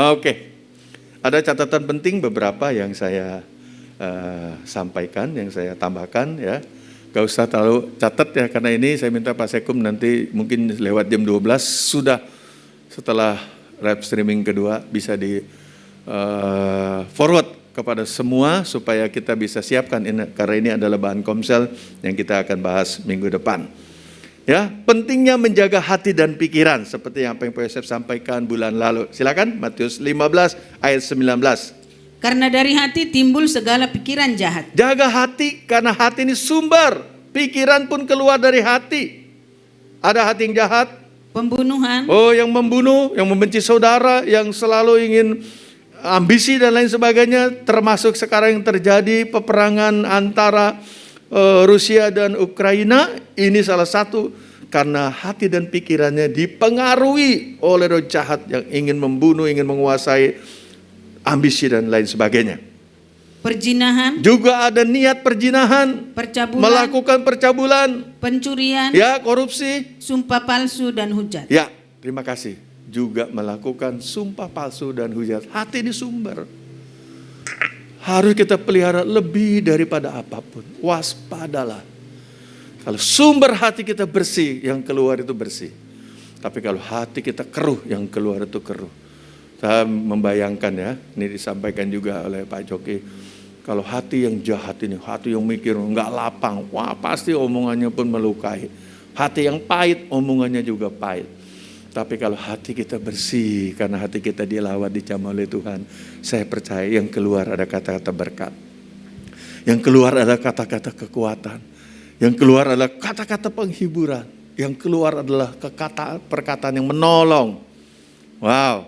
S3: Oke. Ada catatan penting beberapa yang saya sampaikan, yang saya tambahkan ya. Gak usah terlalu catat ya, karena ini saya minta Pak Sekum nanti mungkin lewat jam 12 sudah setelah live streaming kedua bisa di forward kepada semua supaya kita bisa siapkan ini, karena ini adalah bahan komsel yang kita akan bahas minggu depan. Ya, pentingnya menjaga hati dan pikiran seperti yang Pak Yosef sampaikan bulan lalu. Silakan Matius 15 ayat 19.
S4: Karena dari hati timbul segala pikiran jahat.
S3: Jaga hati karena hati ini sumber. Pikiran pun keluar dari hati. Ada hati yang jahat.
S4: Pembunuhan,
S3: Oh, yang membunuh, yang membenci saudara, yang selalu ingin ambisi dan lain sebagainya. Termasuk sekarang yang terjadi peperangan antara Rusia dan Ukraina. Ini salah satu karena hati dan pikirannya dipengaruhi oleh roh jahat yang ingin membunuh, ingin menguasai, ambisi dan lain sebagainya.
S4: perzinahan,
S3: Juga ada niat perjinahan,
S4: percabulan,
S3: melakukan percabulan,
S4: pencurian,
S3: ya korupsi.
S4: sumpah palsu dan hujat.
S3: Ya, terima kasih. Juga melakukan sumpah palsu dan hujat. Hati ini sumber. Harus kita pelihara lebih daripada apapun. Waspadalah. Kalau sumber hati kita bersih, yang keluar itu bersih. Tapi kalau hati kita keruh, yang keluar itu keruh. Saya membayangkan ya, ini disampaikan juga oleh Pak Joki. Kalau hati yang jahat ini, hati yang mikir nggak lapang, wah pasti omongannya pun melukai. Hati yang pahit, omongannya juga pahit. Tapi kalau hati kita bersih, karena hati kita dilawat, dijamah oleh Tuhan, saya percaya yang keluar ada kata-kata berkat. Yang keluar adalah kata-kata kekuatan. Yang keluar adalah kata-kata penghiburan. Yang keluar adalah perkataan yang menolong. Wow,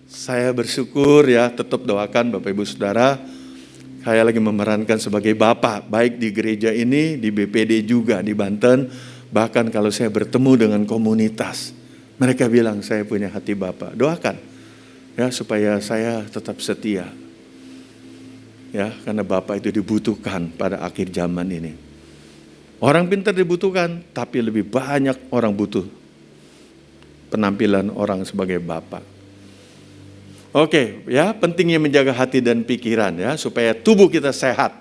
S3: saya bersyukur ya, tetap doakan Bapak Ibu Saudara. Saya lagi memerankan sebagai bapak, baik di gereja ini, di BPD juga, di Banten. Bahkan kalau saya bertemu dengan komunitas, mereka bilang saya punya hati bapak. Doakan ya supaya saya tetap setia. Ya, karena bapak itu dibutuhkan pada akhir zaman ini. Orang pintar dibutuhkan, tapi lebih banyak orang butuh penampilan orang sebagai bapak. Oke, ya, pentingnya menjaga hati dan pikiran ya supaya tubuh kita sehat.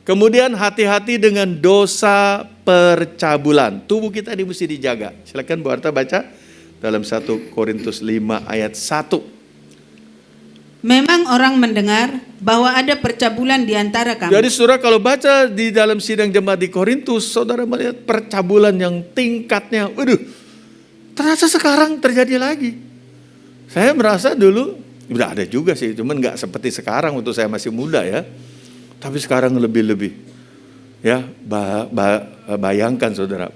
S3: Kemudian hati-hati dengan dosa percabulan. Tubuh kita ini mesti dijaga. Silakan Bu Arta baca dalam 1 Korintus 5 ayat 1.
S4: Memang orang mendengar bahwa ada percabulan di antara kamu.
S3: Jadi saudara kalau baca di dalam sidang jemaat di Korintus, saudara melihat percabulan yang tingkatnya, waduh, ternyata sekarang terjadi lagi. Saya merasa dulu, udah ada juga sih, cuman gak seperti sekarang waktu saya masih muda ya. Tapi sekarang lebih-lebih. Ya, bayangkan saudara.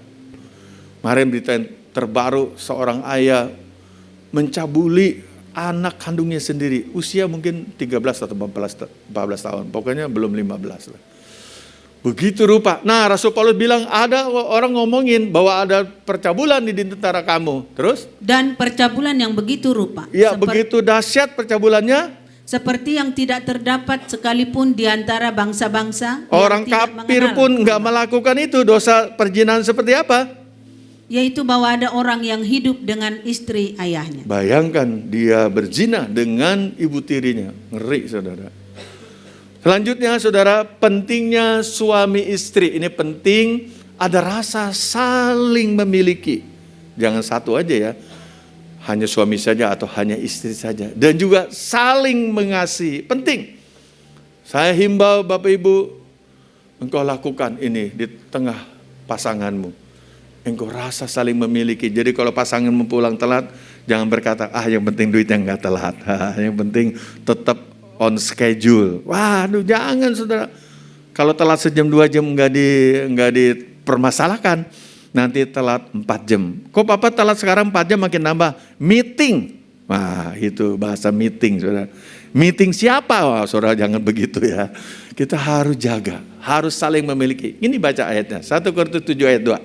S3: Kemarin berita terbaru seorang ayah mencabuli anak kandungnya sendiri, usia mungkin 13 atau 14 tahun, pokoknya belum 15 lah. Begitu rupa. Nah, Rasul Paulus bilang ada orang ngomongin bahwa ada percabulan di tentara kamu. Terus?
S4: Dan percabulan yang begitu rupa.
S3: Ya, begitu dahsyat percabulannya.
S4: Seperti yang tidak terdapat sekalipun di antara bangsa-bangsa.
S3: Orang kafir pun nggak melakukan itu. Dosa perzinahan seperti apa?
S4: Yaitu bahwa ada orang yang hidup dengan istri ayahnya.
S3: Bayangkan dia berzina dengan ibu tirinya. Ngeri saudara. Selanjutnya saudara, pentingnya suami istri. Ini penting, ada rasa saling memiliki. Jangan satu aja ya. Hanya suami saja atau hanya istri saja. Dan juga saling mengasihi. Penting. Saya himbau Bapak Ibu, engkau lakukan ini di tengah pasanganmu. Engkau rasa saling memiliki. Jadi kalau pasanganmu pulang telat, jangan berkata, yang penting duitnya nggak telat. Yang penting tetap on schedule. Waduh, jangan saudara. Kalau telat sejam 2 jam nggak dipermasalahkan. Nanti telat 4 jam. Kok papa telat sekarang 4 jam makin nambah? Meeting. Wah, itu bahasa meeting saudara. Meeting siapa? Wah, saudara jangan begitu ya. Kita harus jaga, harus saling memiliki. Ini baca ayatnya. 1 Korintus 7 ayat 2.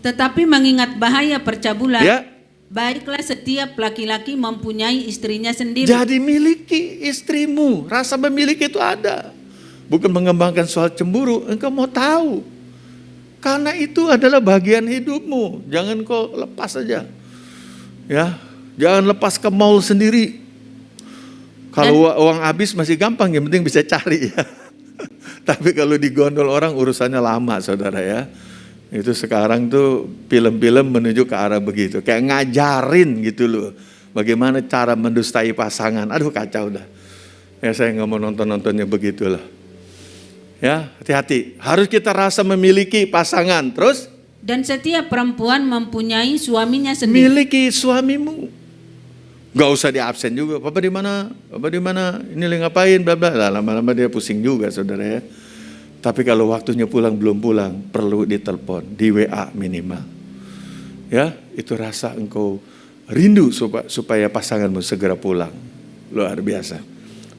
S4: Tetapi mengingat bahaya percabulan,
S3: Ya.
S4: baiklah setiap laki-laki mempunyai istrinya sendiri.
S3: Jadi miliki istrimu. Rasa memiliki itu ada. Bukan mengembangkan soal cemburu. Engkau mau tahu. Karena itu adalah bagian hidupmu. Jangan kau lepas saja. Ya, jangan lepas ke mall sendiri. Kalau uang habis masih gampang, yang penting bisa cari ya. Tapi kalau digondol orang urusannya lama saudara ya. Itu sekarang tuh film-film menuju ke arah begitu. Kayak ngajarin gitu loh. Bagaimana cara mendustai pasangan. Aduh kacau dah. Ya saya nggak mau nonton-nontonnya begitulah. Ya hati-hati. Harus kita rasa memiliki pasangan. Terus
S4: Dan setiap perempuan mempunyai suaminya sendiri.
S3: Miliki suamimu. Gak usah di absen juga. Papa di mana? Papa di mana? Ini lagi ngapain? Bla bla. Lah, lama-lama dia pusing juga, saudara ya. Tapi kalau waktunya pulang belum pulang, perlu ditelepon, di WA minimal. Ya, itu rasa engkau rindu supaya pasanganmu segera pulang. Luar biasa.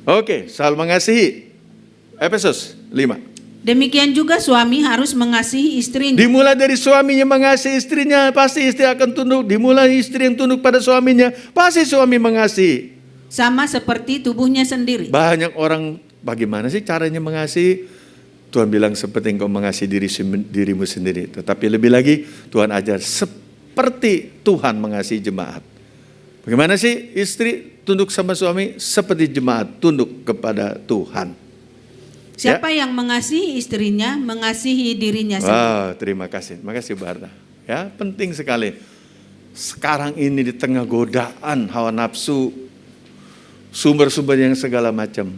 S3: Oke, saling mengasihi. Efesus 5.
S4: Demikian juga suami harus mengasihi istrinya.
S3: Dimulai dari suaminya mengasihi istrinya, pasti istri akan tunduk. Dimulai istri yang tunduk pada suaminya, pasti suami mengasihi.
S4: Sama seperti tubuhnya sendiri.
S3: Banyak orang, bagaimana sih caranya mengasihi? Tuhan bilang seperti engkau mengasihi dirimu sendiri. Tetapi lebih lagi, Tuhan ajar seperti Tuhan mengasihi jemaat. Bagaimana sih istri tunduk sama suami? Seperti jemaat tunduk kepada Tuhan.
S4: Siapa yang mengasihi istrinya, mengasihi dirinya sendiri.
S3: Wah, terima kasih. Terima kasih, Barda. Ya, penting sekali. Sekarang ini di tengah godaan hawa nafsu, sumber-sumber yang segala macam.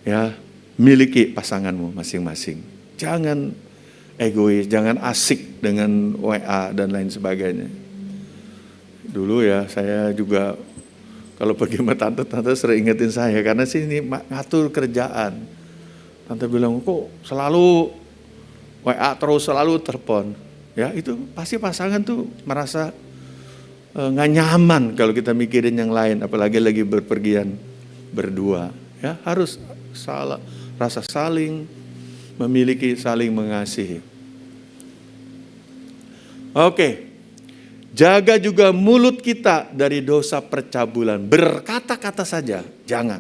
S3: Ya, miliki pasanganmu masing-masing. Jangan egois, jangan asik dengan WA dan lain sebagainya. Dulu ya, saya juga kalau pergi sama tante sering ingetin saya, karena sini ngatur kerjaan. Tante bilang, kok selalu WA terus, selalu telepon. Ya, itu pasti pasangan tuh merasa nggak nyaman kalau kita mikirin yang lain, apalagi lagi berpergian berdua. Ya, harus rasa saling memiliki, saling mengasihi. Oke. Jaga juga mulut kita dari dosa percabulan. Berkata-kata saja, jangan.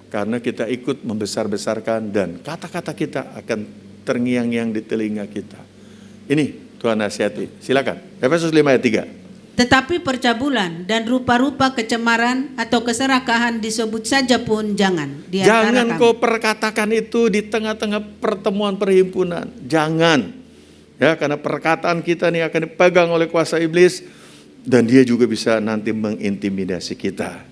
S3: Karena kita ikut membesar-besarkan dan kata-kata kita akan terngiang-ngiang di telinga kita. Ini Tuhan nasihati. Silakan. Efesus 5 ayat 3.
S4: Tetapi percabulan dan rupa-rupa kecemaran atau keserakahan disebut saja pun jangan. Di antara
S3: Jangan
S4: kamu.
S3: kau perkatakan itu di tengah-tengah pertemuan perhimpunan. Jangan. Ya, karena perkataan kita ini akan dipegang oleh kuasa iblis dan dia juga bisa nanti mengintimidasi kita.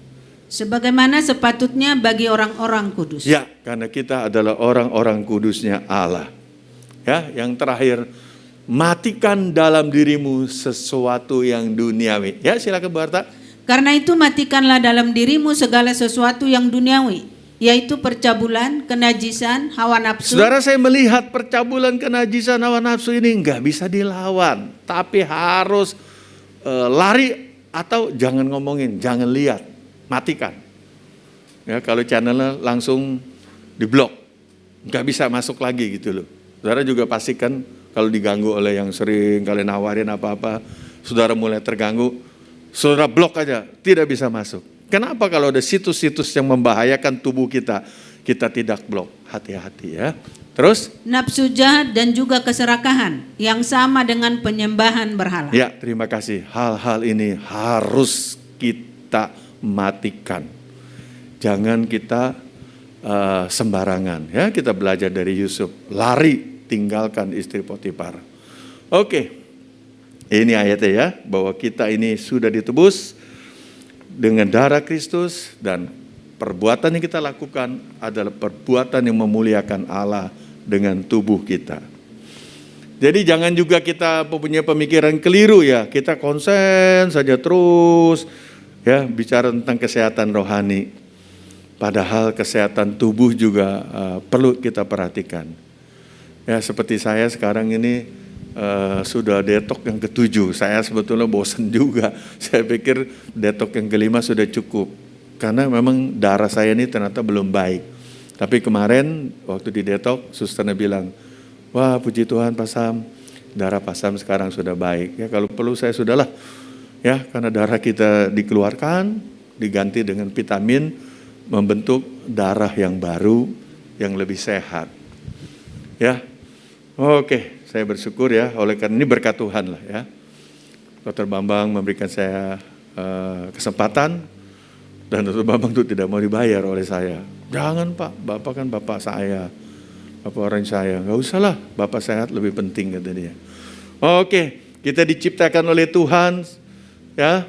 S4: Sebagaimana sepatutnya bagi orang-orang kudus.
S3: Ya, karena kita adalah orang-orang kudusnya Allah. Ya, yang terakhir, matikan dalam dirimu sesuatu yang duniawi. Ya, silakan Bu Arta.
S4: Karena itu matikanlah dalam dirimu segala sesuatu yang duniawi, yaitu percabulan, kenajisan, hawa nafsu.
S3: Saudara, saya melihat percabulan, kenajisan, hawa nafsu ini nggak bisa dilawan, tapi harus lari atau jangan ngomongin, jangan lihat. Matikan. Ya, kalau channelnya langsung diblok, nggak bisa masuk lagi gitu loh. Saudara juga pastikan kalau diganggu oleh yang sering kalian nawarin apa-apa, saudara mulai terganggu, saudara blok aja, tidak bisa masuk. Kenapa kalau ada situs-situs yang membahayakan tubuh kita, kita tidak blok? Hati-hati ya. Terus?
S4: Nafsu jahat dan juga keserakahan yang sama dengan penyembahan berhala.
S3: Ya, terima kasih. Hal-hal ini harus kita matikan. Jangan kita sembarangan. Ya, kita belajar dari Yusuf. Lari, tinggalkan istri Potifar. Oke. Ini ayatnya ya, bahwa kita ini sudah ditebus dengan darah Kristus dan perbuatan yang kita lakukan adalah perbuatan yang memuliakan Allah dengan tubuh kita. Jadi jangan juga kita punya pemikiran keliru ya, kita konsen saja terus ya bicara tentang kesehatan rohani. Padahal kesehatan tubuh juga perlu kita perhatikan. Ya, seperti saya sekarang ini sudah detok yang ke-7. Saya sebetulnya bosan juga. Saya pikir detok yang ke-5 sudah cukup. Karena memang darah saya ini ternyata belum baik. Tapi kemarin waktu di detok, susternya bilang, wah puji Tuhan Pak Sam, darah Pak Sam sekarang sudah baik. Ya kalau perlu saya sudahlah. Ya, karena darah kita dikeluarkan, diganti dengan vitamin, membentuk darah yang baru, yang lebih sehat. Ya, oke, saya bersyukur ya, oleh karena ini berkat Tuhan lah ya. Dr. Bambang memberikan saya kesempatan, dan Dr. Bambang itu tidak mau dibayar oleh saya. Jangan Pak, Bapak kan Bapak saya, Bapak orang saya, nggak usah lah, Bapak sehat lebih penting kata dia. Oke, kita diciptakan oleh Tuhan, ya,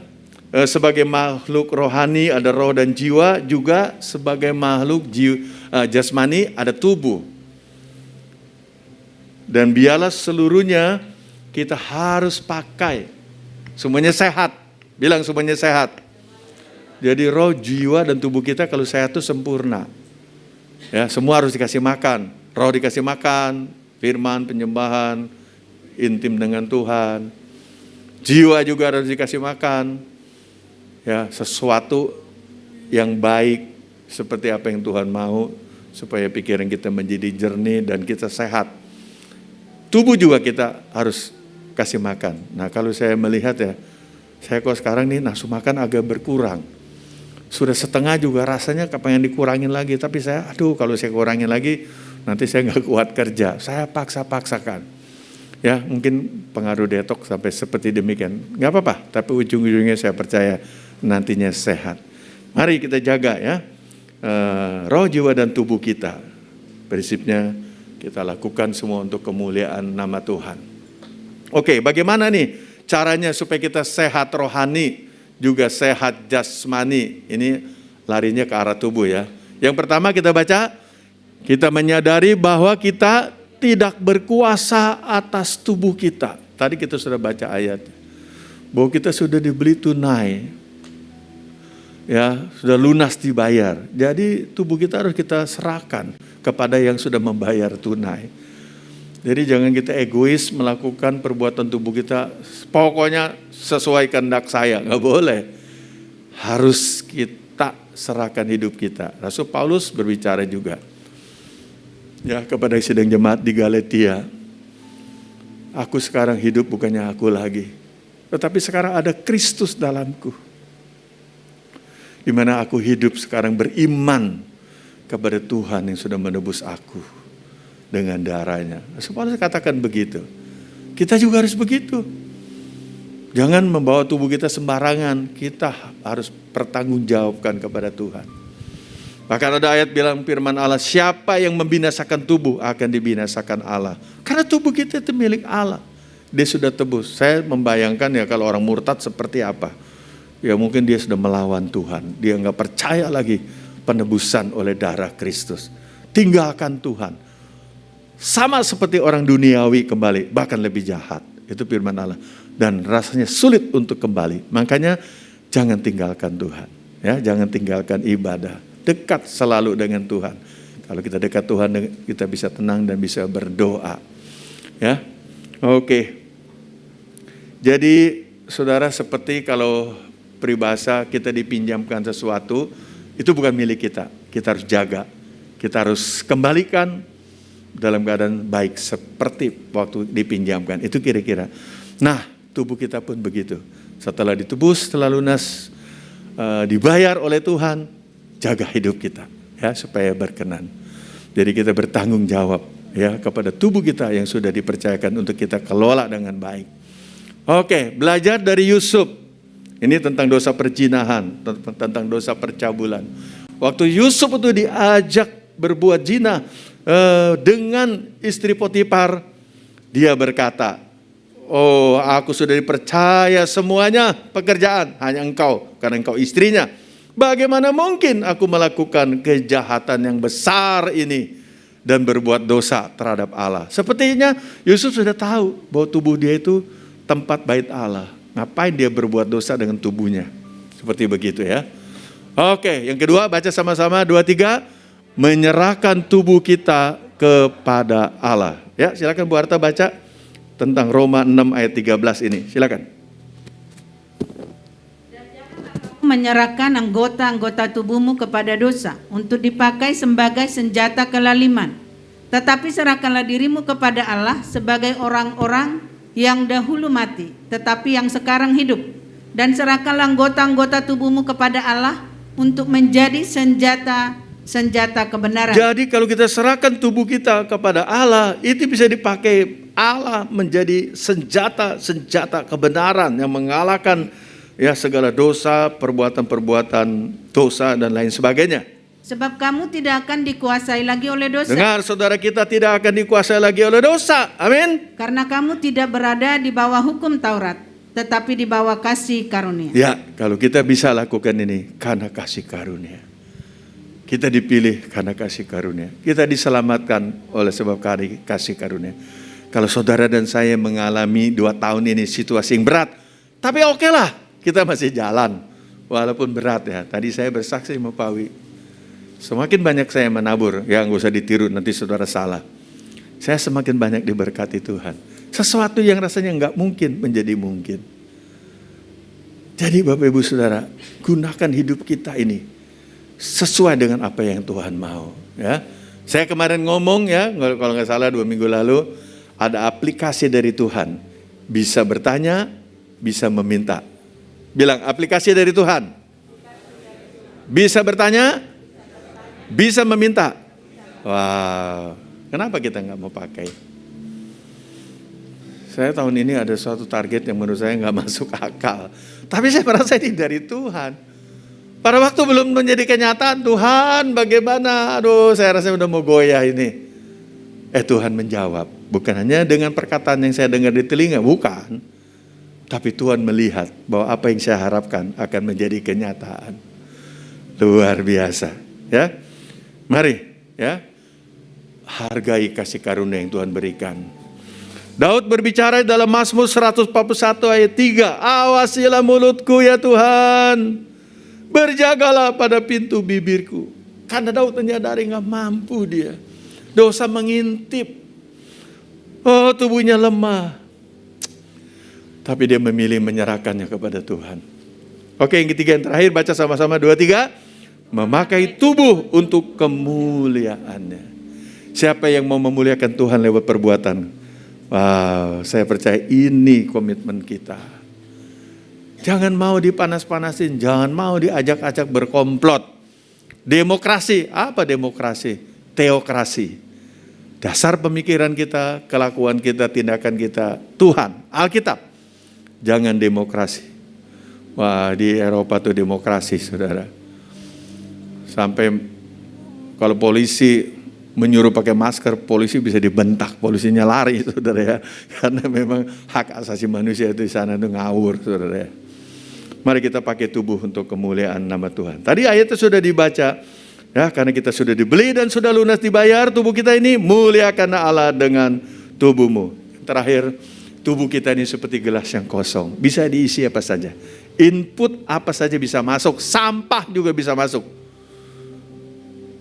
S3: sebagai makhluk rohani ada roh dan jiwa, juga sebagai makhluk jasmani ada tubuh. Dan biarlah seluruhnya kita harus pakai. Semuanya sehat. Bilang semuanya sehat. Jadi roh, jiwa, dan tubuh kita kalau sehat itu sempurna. Ya, semua harus dikasih makan. Roh dikasih makan, firman, penyembahan, intim dengan Tuhan. Jiwa juga harus dikasih makan. Ya, sesuatu yang baik seperti apa yang Tuhan mau supaya pikiran kita menjadi jernih dan kita sehat. Tubuh juga kita harus kasih makan. Nah, kalau saya melihat ya, saya kok sekarang nih nafsu makan agak berkurang. Sudah setengah juga rasanya kepengen dikurangin lagi. Tapi saya, kalau saya kurangin lagi, nanti saya nggak kuat kerja. Saya paksa-paksakan. Ya, mungkin pengaruh detox sampai seperti demikian. Nggak apa-apa, tapi ujung-ujungnya saya percaya nantinya sehat. Mari kita jaga ya, roh, jiwa, dan tubuh kita. Prinsipnya kita lakukan semua untuk kemuliaan nama Tuhan. Oke, bagaimana nih caranya supaya kita sehat rohani, juga sehat jasmani? Ini larinya ke arah tubuh ya. Yang pertama kita baca, kita menyadari bahwa kita tidak berkuasa atas tubuh kita. Tadi kita sudah baca ayat, bahwa kita sudah dibeli tunai, ya, sudah lunas dibayar. Jadi tubuh kita harus kita serahkan kepada yang sudah membayar tunai. Jadi jangan kita egois melakukan perbuatan tubuh kita, pokoknya sesuai kehendak saya, nggak boleh. Harus kita serahkan hidup kita. Rasul Paulus berbicara juga ya kepada sidang jemaat di Galatia. Aku sekarang hidup bukannya aku lagi, tetapi sekarang ada Kristus dalamku. Di mana aku hidup sekarang beriman kepada Tuhan yang sudah menebus aku dengan darahnya. Rasul Paulus katakan begitu. Kita juga harus begitu. Jangan membawa tubuh kita sembarangan. Kita harus bertanggungjawabkan kepada Tuhan. Bahkan ada ayat bilang firman Allah, siapa yang membinasakan tubuh akan dibinasakan Allah. Karena tubuh kita itu milik Allah. Dia sudah tebus. Saya membayangkan ya kalau orang murtad seperti apa. Ya mungkin dia sudah melawan Tuhan. Dia nggak percaya lagi penebusan oleh darah Kristus. Tinggalkan Tuhan. Sama seperti orang duniawi kembali, bahkan lebih jahat. Itu firman Allah. Dan rasanya sulit untuk kembali. Makanya jangan tinggalkan Tuhan. Ya, jangan tinggalkan ibadah. Dekat selalu dengan Tuhan. Kalau kita dekat Tuhan, kita bisa tenang dan bisa berdoa. Ya, oke. Jadi saudara, seperti kalau peribahasa kita dipinjamkan sesuatu, itu bukan milik kita. Kita harus jaga. Kita harus kembalikan dalam keadaan baik seperti waktu dipinjamkan. Itu kira-kira. Nah, tubuh kita pun begitu. Setelah ditebus, setelah lunas, dibayar oleh Tuhan, jaga hidup kita ya supaya berkenan. Jadi kita bertanggung jawab ya kepada tubuh kita yang sudah dipercayakan untuk kita kelola dengan baik. Oke, belajar dari Yusuf. Ini tentang dosa perzinahan, tentang dosa percabulan. Waktu Yusuf itu diajak berbuat zina dengan istri Potifar, dia berkata, oh, aku sudah dipercaya semuanya pekerjaan, hanya engkau, karena engkau istrinya. Bagaimana mungkin aku melakukan kejahatan yang besar ini dan berbuat dosa terhadap Allah? Sepertinya Yusuf sudah tahu bahwa tubuh dia itu tempat bait Allah. Ngapain dia berbuat dosa dengan tubuhnya? Seperti begitu ya. Oke, yang kedua baca sama-sama 2-3. Menyerahkan tubuh kita kepada Allah. Ya, silakan Bu Arta baca tentang Roma 6 ayat 13 ini. Silakan.
S4: Menyerahkan anggota-anggota tubuhmu kepada dosa untuk dipakai sebagai senjata kelaliman. Tetapi serahkanlah dirimu kepada Allah sebagai orang-orang yang dahulu mati, tetapi yang sekarang hidup. Dan serahkanlah anggota-anggota tubuhmu kepada Allah untuk menjadi senjata kebenaran. Jadi kalau kita serahkan tubuh kita kepada Allah, itu bisa dipakai Allah menjadi senjata kebenaran yang mengalahkan ya segala dosa, perbuatan-perbuatan dosa dan lain sebagainya. Sebab kamu tidak akan dikuasai lagi oleh dosa. Dengar saudara, kita tidak akan dikuasai lagi oleh dosa. Amin. Karena kamu tidak berada di bawah hukum Taurat, tetapi di bawah kasih karunia. Ya, kalau kita bisa lakukan ini karena kasih karunia. Kita dipilih karena kasih karunia. Kita diselamatkan oleh sebab kasih karunia.
S3: Kalau saudara dan saya mengalami 2 tahun ini situasi yang berat, tapi oke lah, kita masih jalan. Walaupun berat ya. Tadi saya bersaksi sama Pak Wi. Semakin banyak saya menabur, ya nggak usah ditiru nanti saudara salah. Saya semakin banyak diberkati Tuhan. Sesuatu yang rasanya nggak mungkin menjadi mungkin. Jadi Bapak Ibu Saudara, gunakan hidup kita ini sesuai dengan apa yang Tuhan mau. Ya, saya kemarin ngomong ya, kalau nggak salah 2 minggu lalu, ada aplikasi dari Tuhan. Bisa bertanya, bisa meminta. Bilang aplikasi dari Tuhan. Bisa bertanya, bisa meminta. Wow, kenapa kita nggak mau pakai? Saya tahun ini ada suatu target yang menurut saya nggak masuk akal. Tapi saya merasa ini dari Tuhan. Pada waktu belum menjadi kenyataan, Tuhan bagaimana? Aduh, saya rasa udah mau goyah ini. Tuhan menjawab. Bukan hanya dengan perkataan yang saya dengar di telinga, bukan. Tapi Tuhan melihat bahwa apa yang saya harapkan akan menjadi kenyataan. Luar biasa. Ya, mari ya, hargai kasih karunia yang Tuhan berikan. Daud berbicara dalam Mazmur 141 ayat 3. Awasilah mulutku ya Tuhan. Berjagalah pada pintu bibirku. Karena Daud menyadari gak mampu dia. Dosa mengintip. Oh, tubuhnya lemah. Tapi dia memilih menyerahkannya kepada Tuhan. Oke, yang ketiga, yang terakhir, baca sama-sama 2, 3. Memakai tubuh untuk kemuliaannya. Siapa yang mau memuliakan Tuhan lewat perbuatan? Wow, saya percaya ini komitmen kita. Jangan mau dipanas-panasin, jangan mau diajak-ajak berkomplot. Demokrasi, apa demokrasi? Teokrasi. Dasar pemikiran kita, kelakuan kita, tindakan kita, Tuhan, Alkitab. Jangan demokrasi. Wah, di Eropa tuh demokrasi, saudara. Sampai kalau polisi menyuruh pakai masker, polisi bisa dibentak, polisinya lari, saudara ya. Karena memang hak asasi manusia itu di sana tuh ngawur, saudara ya. Mari kita pakai tubuh untuk kemuliaan nama Tuhan. Tadi ayatnya sudah dibaca, ya, karena kita sudah dibeli dan sudah lunas dibayar, tubuh kita ini muliakan Allah dengan tubuhmu. Terakhir, tubuh kita ini seperti gelas yang kosong, bisa diisi apa saja. Input apa saja bisa masuk, sampah juga bisa masuk.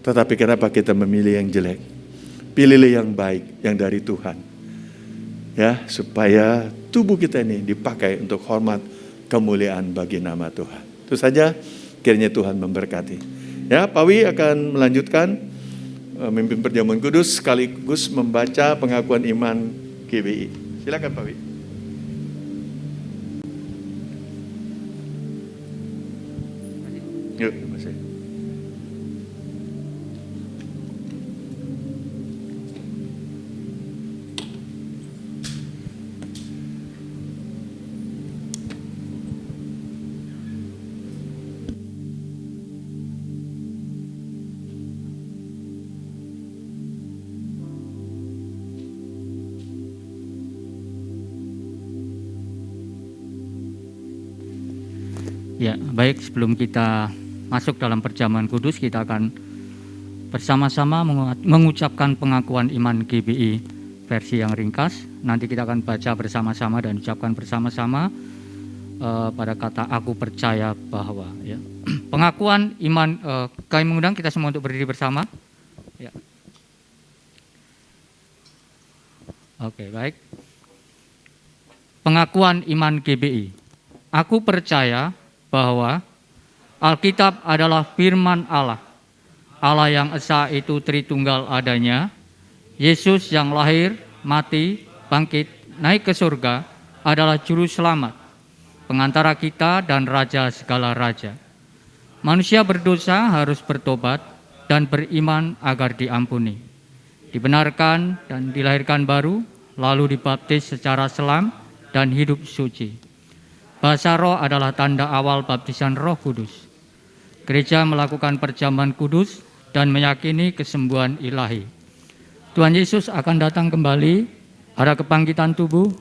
S3: Tetapi kenapa kita memilih yang jelek? Pilihlah yang baik, yang dari Tuhan. Ya, supaya tubuh kita ini dipakai untuk hormat, kemuliaan bagi nama Tuhan. Itu saja, kiranya Tuhan memberkati. Ya, Pak Wi akan melanjutkan memimpin perjamuan kudus sekaligus membaca pengakuan iman GBI. Silakan Pak Wi. Yuk, terima kasih.
S5: Ya, baik, sebelum kita masuk dalam perjamuan kudus, kita akan bersama-sama mengucapkan pengakuan iman GBI versi yang ringkas. Nanti kita akan baca bersama-sama dan ucapkan bersama-sama pada kata aku percaya bahwa. Ya. Pengakuan iman, kami mengundang kita semua untuk berdiri bersama. Ya. Oke, baik. Pengakuan iman GBI. Aku percaya bahwa Alkitab adalah firman Allah, Allah yang esa itu Tritunggal adanya, Yesus yang lahir, mati, bangkit, naik ke surga adalah juru selamat, pengantara kita dan raja segala raja. Manusia berdosa harus bertobat dan beriman agar diampuni, dibenarkan dan dilahirkan baru, lalu dibaptis secara selam dan hidup suci. Bahasa roh adalah tanda awal baptisan Roh Kudus. Gereja melakukan perjamuan kudus dan meyakini kesembuhan ilahi. Tuhan Yesus akan datang kembali, ada kebangkitan tubuh,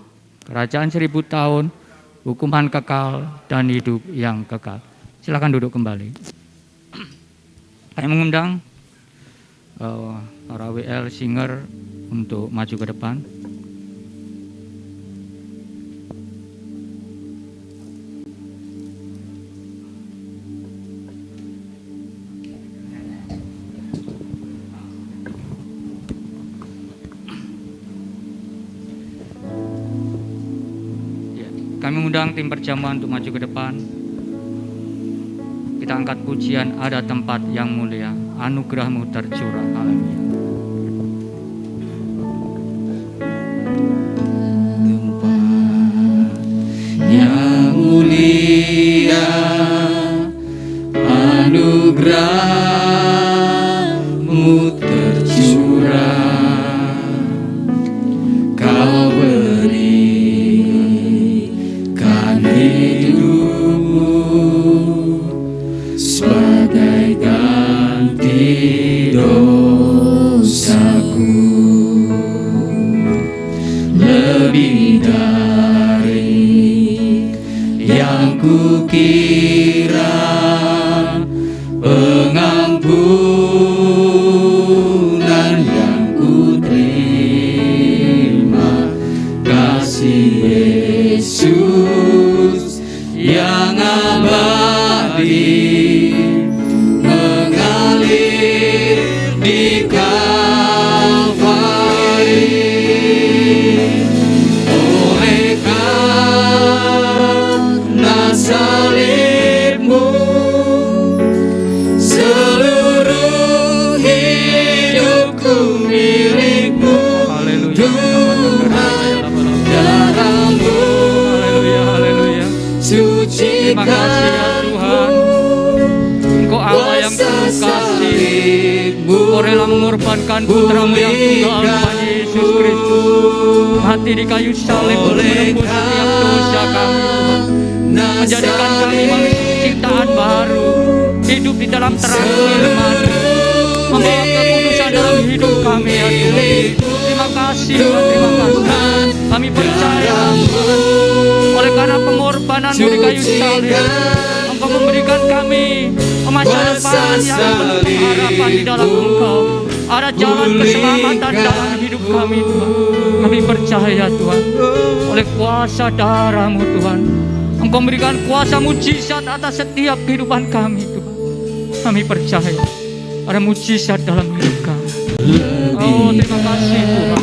S5: kerajaan 1000 tahun, hukuman kekal, dan hidup yang kekal. Silakan duduk kembali. Saya mengundang para WL singer untuk maju ke depan. Kami undang tim perjamuan untuk maju ke depan. Kita angkat pujian, ada tempat yang mulia, anugerah-Mu tercurah. Haleluya.
S2: Yang mulia, anugerah-Mu tercurah. Kau berikan hidup-Mu sebagai ganti dosaku, lebih dari yang kukira, pengampunan yang kuterima, kasih Yesus yang abadi mengalir di Kalvari. Oleh karena salib-Mu, seluruh hidupku milik-Mu. Tuhan, darah-Mu
S5: Terima kasih ya Tuhan. Engkau Allah yang penuh kasih. Engkau rela mengorbankan putra-Mu yang tunggal, Tuhan Yesus Kristus, mati di kayu salib untuk menembus setiap dosa kami, Tuhan. Menjadikan kami manusia ciptaan baru, hidup di dalam terang firman, membawa kekudusan dalam hidup kami ya Tuhan. Terima kasih Tuhan, terima kasih. Kami percaya Tuhan, oleh karena pengorbanan-Mu di kayu salib, Engkau memberikan kami masa depan yang penuh harapan di dalam Engkau. Ada jalan keselamatan dalam hidup kami Tuhan. Kami percaya Tuhan, oleh kuasa darah-Mu Tuhan, Engkau memberikan kuasa mujizat atas setiap kehidupan kami Tuhan. Kami percaya ada mujizat dalam hidup kami. Oh, terima kasih Tuhan,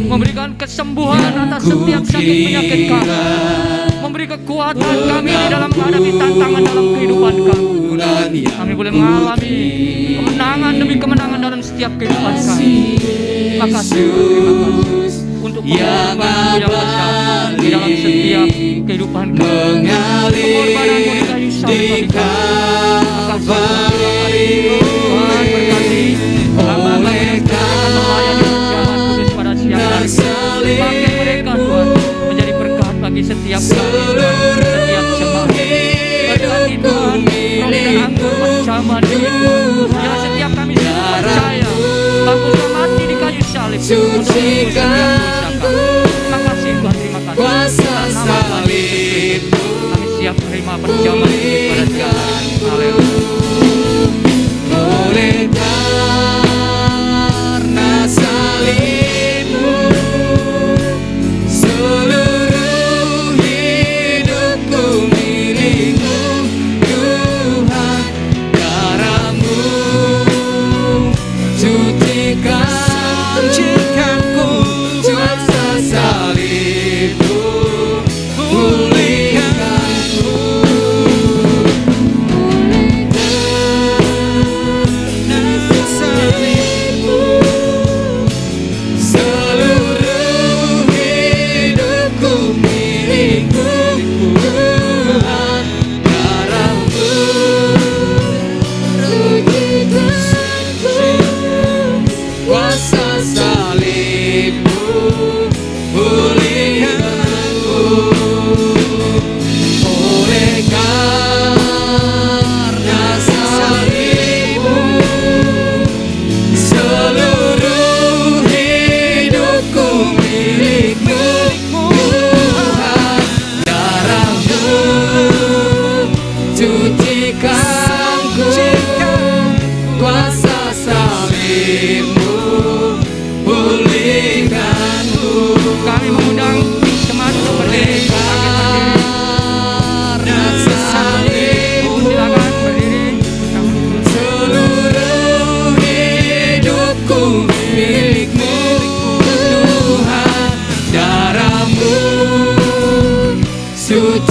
S5: memberikan kesembuhan atas setiap sakit penyakit kami, memberi kekuatan kami di dalam menghadapi tantangan dalam kehidupan kami. Kami boleh mengalami kemenangan demi kemenangan dalam setiap kehidupan kami. Terima kasih, terima kasih untuk pengorbanan-Mu yang besar di dalam setiap kehidupan kami. Pengorbanan-Mu di kayu salib kami. Tuhan berkati hamba-Mu yang melayani perjamuan kudus pada siang hari. Pakai mereka Tuhan menjadi berkat bagi setiap kami, setiap jemaat. Berkati Tuhan roh dan anggur perjamuan ini Tuhan, biar setiap kami sudah percaya bahwa Engkau mati di kayu salib untuk menebus setiap dosa kami. Terima kasih Tuhan, terima kasih. Dalam nama Tuhan Yesus Kristus, kami siap menerima perjamuan ini pada siang hari. Haleluya.
S2: Oleh karena salib-Mu, seluruh hidupku milik-Mu. Tuhan, darah-Mu sucikanku, kuasa salib-Mu pulihkanku.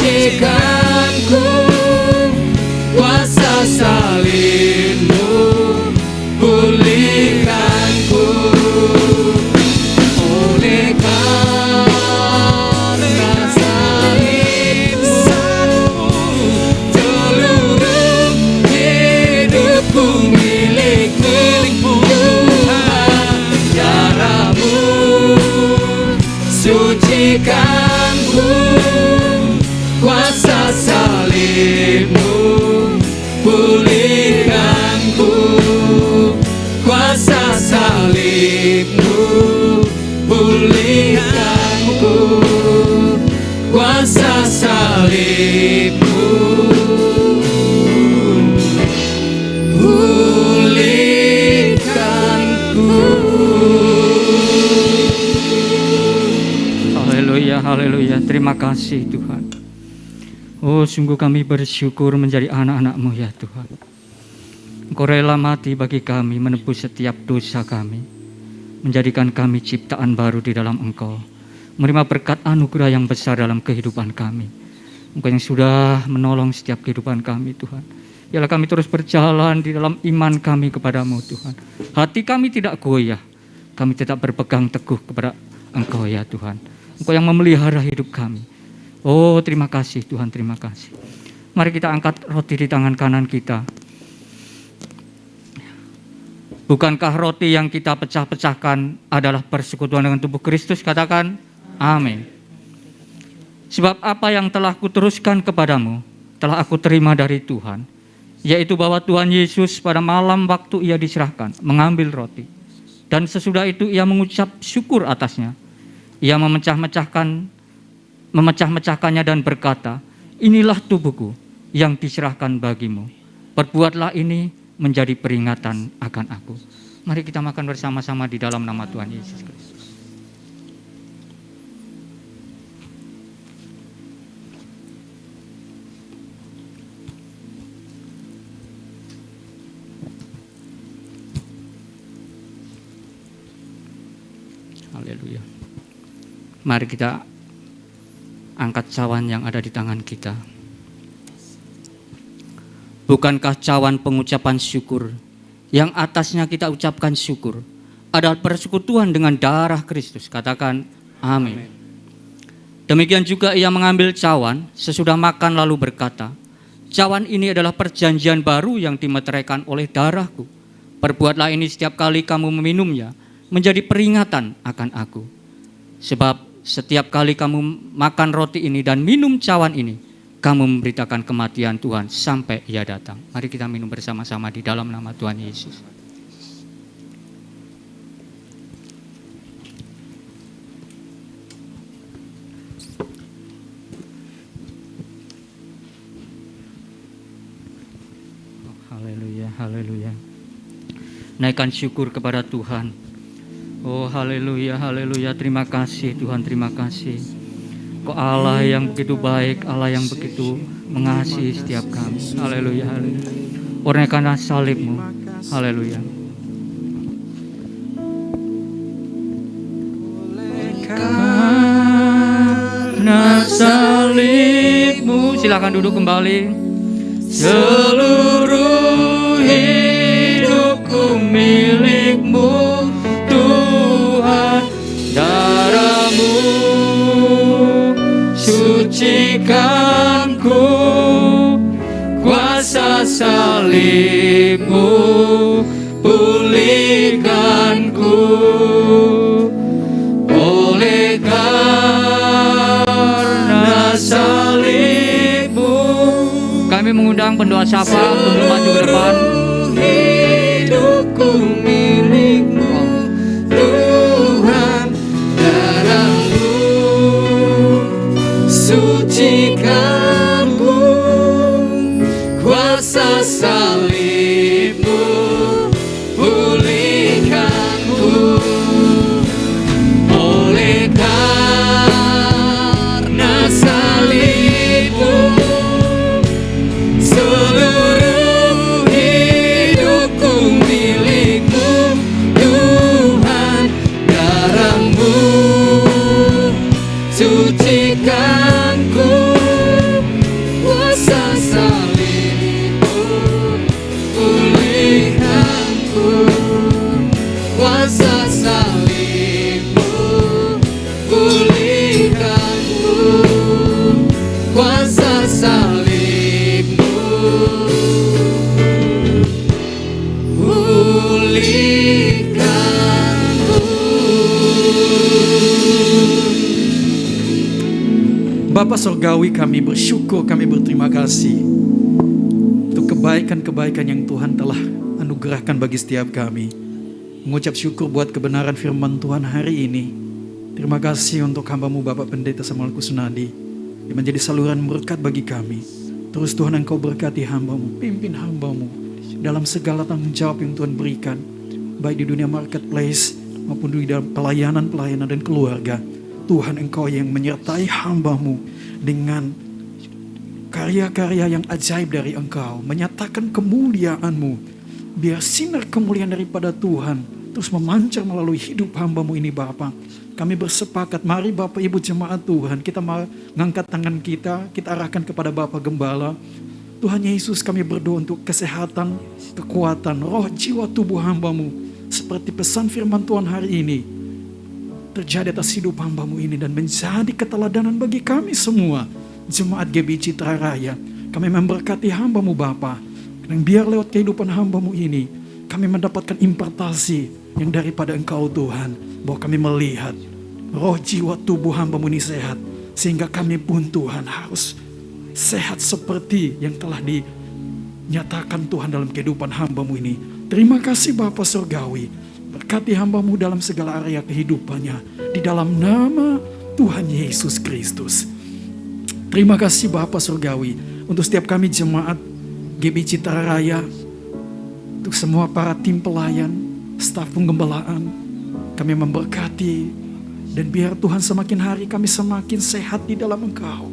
S2: sucikanku, kuasa salibmu pulihkanku. Oleh karena salibmu, seluruh hidupku milikmu. Darahmu sucikanku, kuasa salibmu pulihkanku. Kuasa salibmu pulihkanku. Kuasa salibmu pulihkanku.
S5: Haleluya, haleluya. Terima kasih Tuhan. Oh, sungguh kami bersyukur menjadi anak-anak-Mu ya Tuhan. Engkau rela mati bagi kami, menebus setiap dosa kami, menjadikan kami ciptaan baru di dalam Engkau, menerima berkat anugerah yang besar dalam kehidupan kami. Engkau yang sudah menolong setiap kehidupan kami Tuhan. Biarlah kami terus berjalan di dalam iman kami kepadamu Tuhan. Hati kami tidak goyah, kami tetap berpegang teguh kepada Engkau ya Tuhan. Engkau yang memelihara hidup kami. Oh, terima kasih Tuhan, terima kasih. Mari kita angkat roti di tangan kanan kita. Bukankah roti yang kita pecah-pecahkan adalah persekutuan dengan tubuh Kristus? Katakan amin. Sebab apa yang telah kuteruskan kepadamu telah aku terima dari Tuhan, yaitu bahwa Tuhan Yesus pada malam waktu ia diserahkan mengambil roti, dan sesudah itu ia mengucap syukur atasnya. Ia memecah-mecahkannya dan berkata, inilah tubuhku yang diserahkan bagimu. Perbuatlah ini menjadi peringatan akan aku. Mari kita makan bersama-sama di dalam nama Tuhan Yesus Kristus. Haleluya. Mari kita angkat cawan yang ada di tangan kita. Bukankah cawan pengucapan syukur yang atasnya kita ucapkan syukur adalah persekutuan dengan darah Kristus? Katakan amin. Demikian juga ia mengambil cawan sesudah makan lalu berkata, cawan ini adalah perjanjian baru yang dimeteraikan oleh darahku. Perbuatlah ini setiap kali kamu meminumnya menjadi peringatan akan aku. Sebab setiap kali kamu makan roti ini dan minum cawan ini, kamu memberitakan kematian Tuhan sampai ia datang. Mari kita minum bersama-sama di dalam nama Tuhan Yesus. Oh, haleluya, haleluya. Naikkan syukur kepada Tuhan. Oh, haleluya, haleluya. Terima kasih Tuhan, terima kasih. Kau Allah yang begitu baik, Allah yang begitu mengasihi setiap kami. Haleluya, haleluya. Oleh karena salib-Mu, haleluya. Karena salib-Mu, silakan duduk kembali.
S2: Seluruh hidupku milik-Mu Tuhan, darah-Mu sucikanku, kuasa salib-Mu pulihkanku. Oleh karena salib-Mu,
S5: kami mengundang pendoa syafaat untuk maju ke depan.
S2: hidupku milik-Mu Tuhan, darah-Mu sucikanku, kuasa salib-Mu pulihkanku. Oleh karena salib-Mu, seluruh hidupku milik-Mu Tuhan, darah-Mu sucikanku, salibmu, pulihkanku.
S1: Bapa Surgawi, kami bersyukur, kami berterima kasih untuk kebaikan-kebaikan yang Tuhan telah anugerahkan bagi setiap kami. Mengucap syukur buat kebenaran firman Tuhan hari ini. Terima kasih untuk hamba-Mu Bapak Pendeta Samuel Kusnadi yang menjadi saluran berkat bagi kami. Terus Tuhan Engkau berkati hamba-Mu, pimpin hamba-Mu dalam segala tanggung jawab yang Tuhan berikan, baik di dunia marketplace maupun di dalam pelayanan dan keluarga. Tuhan Engkau yang menyertai hamba-Mu dengan karya-karya yang ajaib dari Engkau, menyatakan kemuliaan-Mu. Biar sinar kemuliaan daripada Tuhan terus memancar melalui hidup hamba-Mu ini Bapa. Kami bersepakat, mari Bapak Ibu jemaat Tuhan, kita mengangkat tangan kita arahkan kepada Bapak Gembala. Tuhan Yesus, kami berdoa untuk kesehatan, kekuatan, roh, jiwa, tubuh hamba-Mu. Seperti pesan firman Tuhan hari ini, terjadi atas hidup hamba-Mu ini dan menjadi keteladanan bagi kami semua. Jemaat GB Citra Raya, kami memberkati hamba-Mu Bapa. Dan biar lewat kehidupan hamba-Mu ini, kami mendapatkan impartasi yang daripada Engkau Tuhan. Bahwa kami melihat roh, jiwa, tubuh hamba-Mu ini sehat. Sehingga kami pun Tuhan harus sehat seperti yang telah dinyatakan Tuhan dalam kehidupan hamba-Mu ini. Terima kasih Bapa Surgawi. Berkati hamba-Mu dalam segala area kehidupannya. Di dalam nama Tuhan Yesus Kristus. Terima kasih Bapa Surgawi. Untuk setiap kami jemaat GB Citra Raya. Untuk semua para tim pelayan, staf penggembalaan, kami memberkati. Dan biar Tuhan semakin hari kami semakin sehat di dalam Engkau.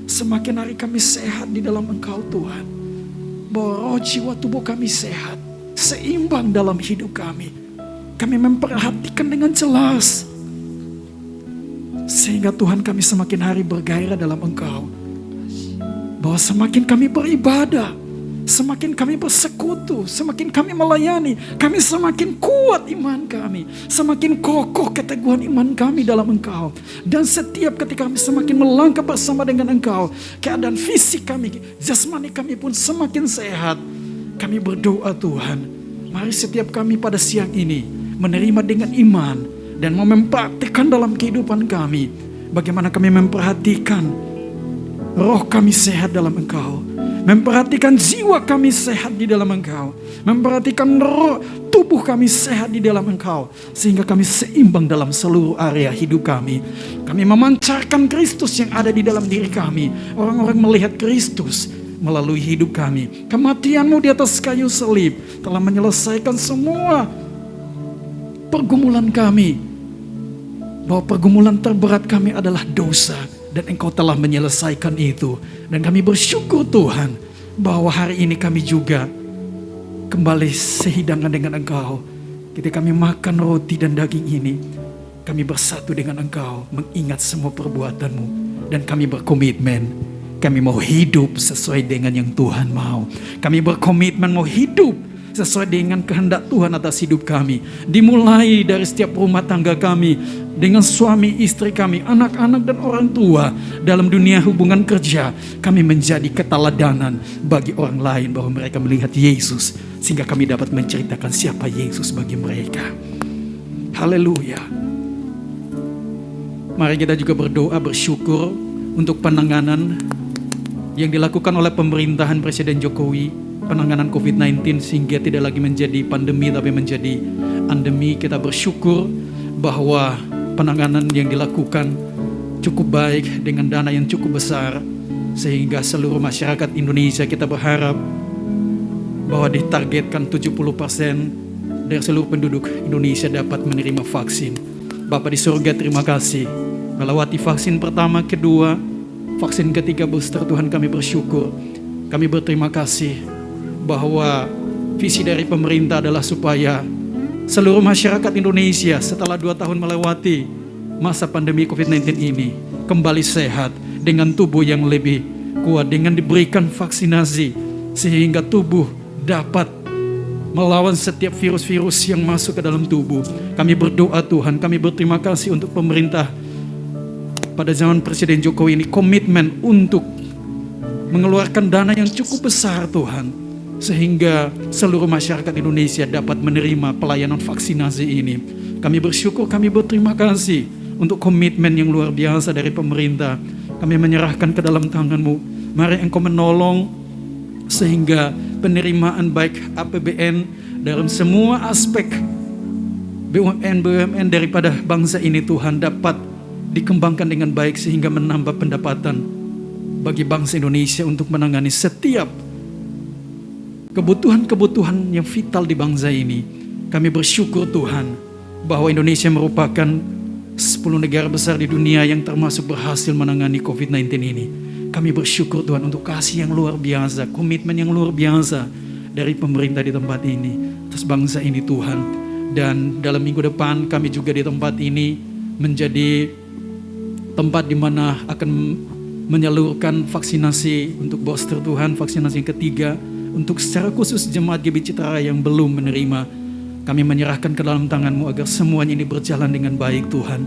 S1: Semakin hari kami sehat di dalam Engkau Tuhan. Bahwa roh, jiwa, tubuh kami sehat. Seimbang dalam hidup kami. Kami memperhatikan dengan jelas. Sehingga Tuhan kami semakin hari bergairah dalam Engkau. Bahwa semakin kami beribadah, semakin kami bersekutu, semakin kami melayani, kami semakin kuat iman kami, semakin kokoh keteguhan iman kami dalam Engkau. Dan setiap ketika kami semakin melangkah bersama dengan Engkau, keadaan fisik kami, jasmani kami pun semakin sehat. Kami berdoa Tuhan, mari setiap kami pada siang ini menerima dengan iman dan mempraktikkan dalam kehidupan kami. Bagaimana kami memperhatikan roh kami sehat dalam Engkau. Memperhatikan jiwa kami sehat di dalam Engkau. Memperhatikan roh, tubuh kami sehat di dalam Engkau. Sehingga kami seimbang dalam seluruh area hidup kami. Kami memancarkan Kristus yang ada di dalam diri kami. Orang-orang melihat Kristus melalui hidup kami. Kematian-Mu di atas kayu salib telah menyelesaikan semua pergumulan kami. Bahwa pergumulan terberat kami adalah dosa. Dan Engkau telah menyelesaikan itu. Dan kami bersyukur Tuhan bahwa hari ini kami juga kembali sehidangan dengan Engkau. Ketika kami makan roti dan daging ini, kami bersatu dengan Engkau, mengingat semua perbuatan-Mu. Dan kami berkomitmen, kami mau hidup sesuai dengan yang Tuhan mau. Kami berkomitmen mau hidup sesuai dengan kehendak Tuhan atas hidup kami. Dimulai dari setiap rumah tangga kami, dengan suami, istri kami, anak-anak dan orang tua. Dalam dunia hubungan kerja, kami menjadi keteladanan bagi orang lain bahwa mereka melihat Yesus. Sehingga kami dapat menceritakan siapa Yesus bagi mereka. Haleluya. Mari kita juga berdoa, bersyukur untuk penanganan yang dilakukan oleh pemerintahan Presiden Jokowi. Penanganan COVID-19 sehingga tidak lagi menjadi pandemi tapi menjadi endemi. Kita bersyukur bahwa penanganan yang dilakukan cukup baik dengan dana yang cukup besar. Sehingga seluruh masyarakat Indonesia kita berharap bahwa ditargetkan 70% dari seluruh penduduk Indonesia dapat menerima vaksin. Bapa di surga, terima kasih. Melewati vaksin pertama, kedua, vaksin ketiga booster, Tuhan kami bersyukur. Kami berterima kasih bahwa visi dari pemerintah adalah supaya seluruh masyarakat Indonesia setelah 2 tahun melewati masa pandemi COVID-19 ini kembali sehat dengan tubuh yang lebih kuat, dengan diberikan vaksinasi sehingga tubuh dapat melawan setiap virus-virus yang masuk ke dalam tubuh. Kami berdoa Tuhan, kami berterima kasih untuk pemerintah pada zaman Presiden Jokowi ini komitmen untuk mengeluarkan dana yang cukup besar Tuhan, sehingga seluruh masyarakat Indonesia dapat menerima pelayanan vaksinasi ini. Kami bersyukur, kami berterima kasih untuk komitmen yang luar biasa dari pemerintah. Kami menyerahkan ke dalam tangan-Mu. Mari Engkau menolong sehingga penerimaan baik APBN dalam semua aspek BUMN daripada bangsa ini Tuhan dapat dikembangkan dengan baik sehingga menambah pendapatan bagi bangsa Indonesia untuk menangani setiap kebutuhan-kebutuhan yang vital di bangsa ini. Kami bersyukur Tuhan bahwa Indonesia merupakan 10 negara besar di dunia yang termasuk berhasil menangani COVID-19 ini. Kami bersyukur Tuhan untuk kasih yang luar biasa, komitmen yang luar biasa dari pemerintah di tempat ini atas bangsa ini Tuhan. Dan dalam minggu depan kami juga di tempat ini menjadi tempat di mana akan menyalurkan vaksinasi untuk booster Tuhan, vaksinasi yang ketiga untuk secara khusus jemaat GB Citra yang belum menerima. Kami menyerahkan ke dalam tangan-Mu agar semuanya ini berjalan dengan baik Tuhan.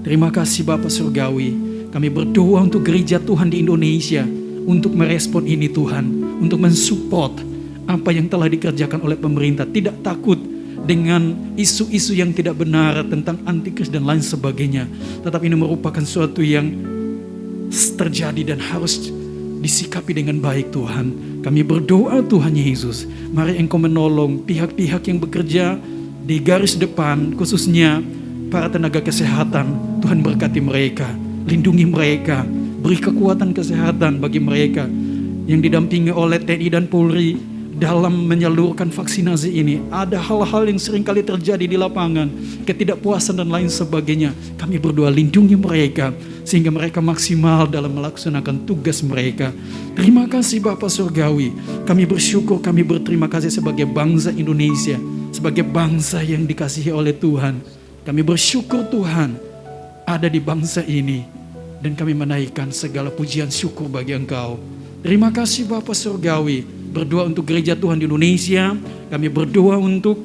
S1: Terima kasih Bapa Surgawi. Kami berdoa untuk gereja Tuhan di Indonesia untuk merespon ini Tuhan, untuk mensupport apa yang telah dikerjakan oleh pemerintah, tidak takut dengan isu-isu yang tidak benar tentang antikris dan lain sebagainya. Tetapi ini merupakan suatu yang terjadi dan harus disikapi dengan baik Tuhan. Kami berdoa Tuhan Yesus, mari Engkau menolong pihak-pihak yang bekerja di garis depan, khususnya para tenaga kesehatan. Tuhan berkati mereka, lindungi mereka, beri kekuatan kesehatan bagi mereka yang didampingi oleh TNI dan Polri dalam menyalurkan vaksinasi ini. Ada hal-hal yang seringkali terjadi di lapangan, ketidakpuasan dan lain sebagainya. Kami berdoa lindungi mereka sehingga mereka maksimal dalam melaksanakan tugas mereka. Terima kasih Bapa Surgawi. Kami bersyukur, kami berterima kasih sebagai bangsa Indonesia, sebagai bangsa yang dikasihi oleh Tuhan. Kami bersyukur Tuhan ada di bangsa ini dan kami menaikkan segala pujian syukur bagi Engkau. Terima kasih Bapa Surgawi. Berdoa untuk gereja Tuhan di Indonesia. Kami berdoa untuk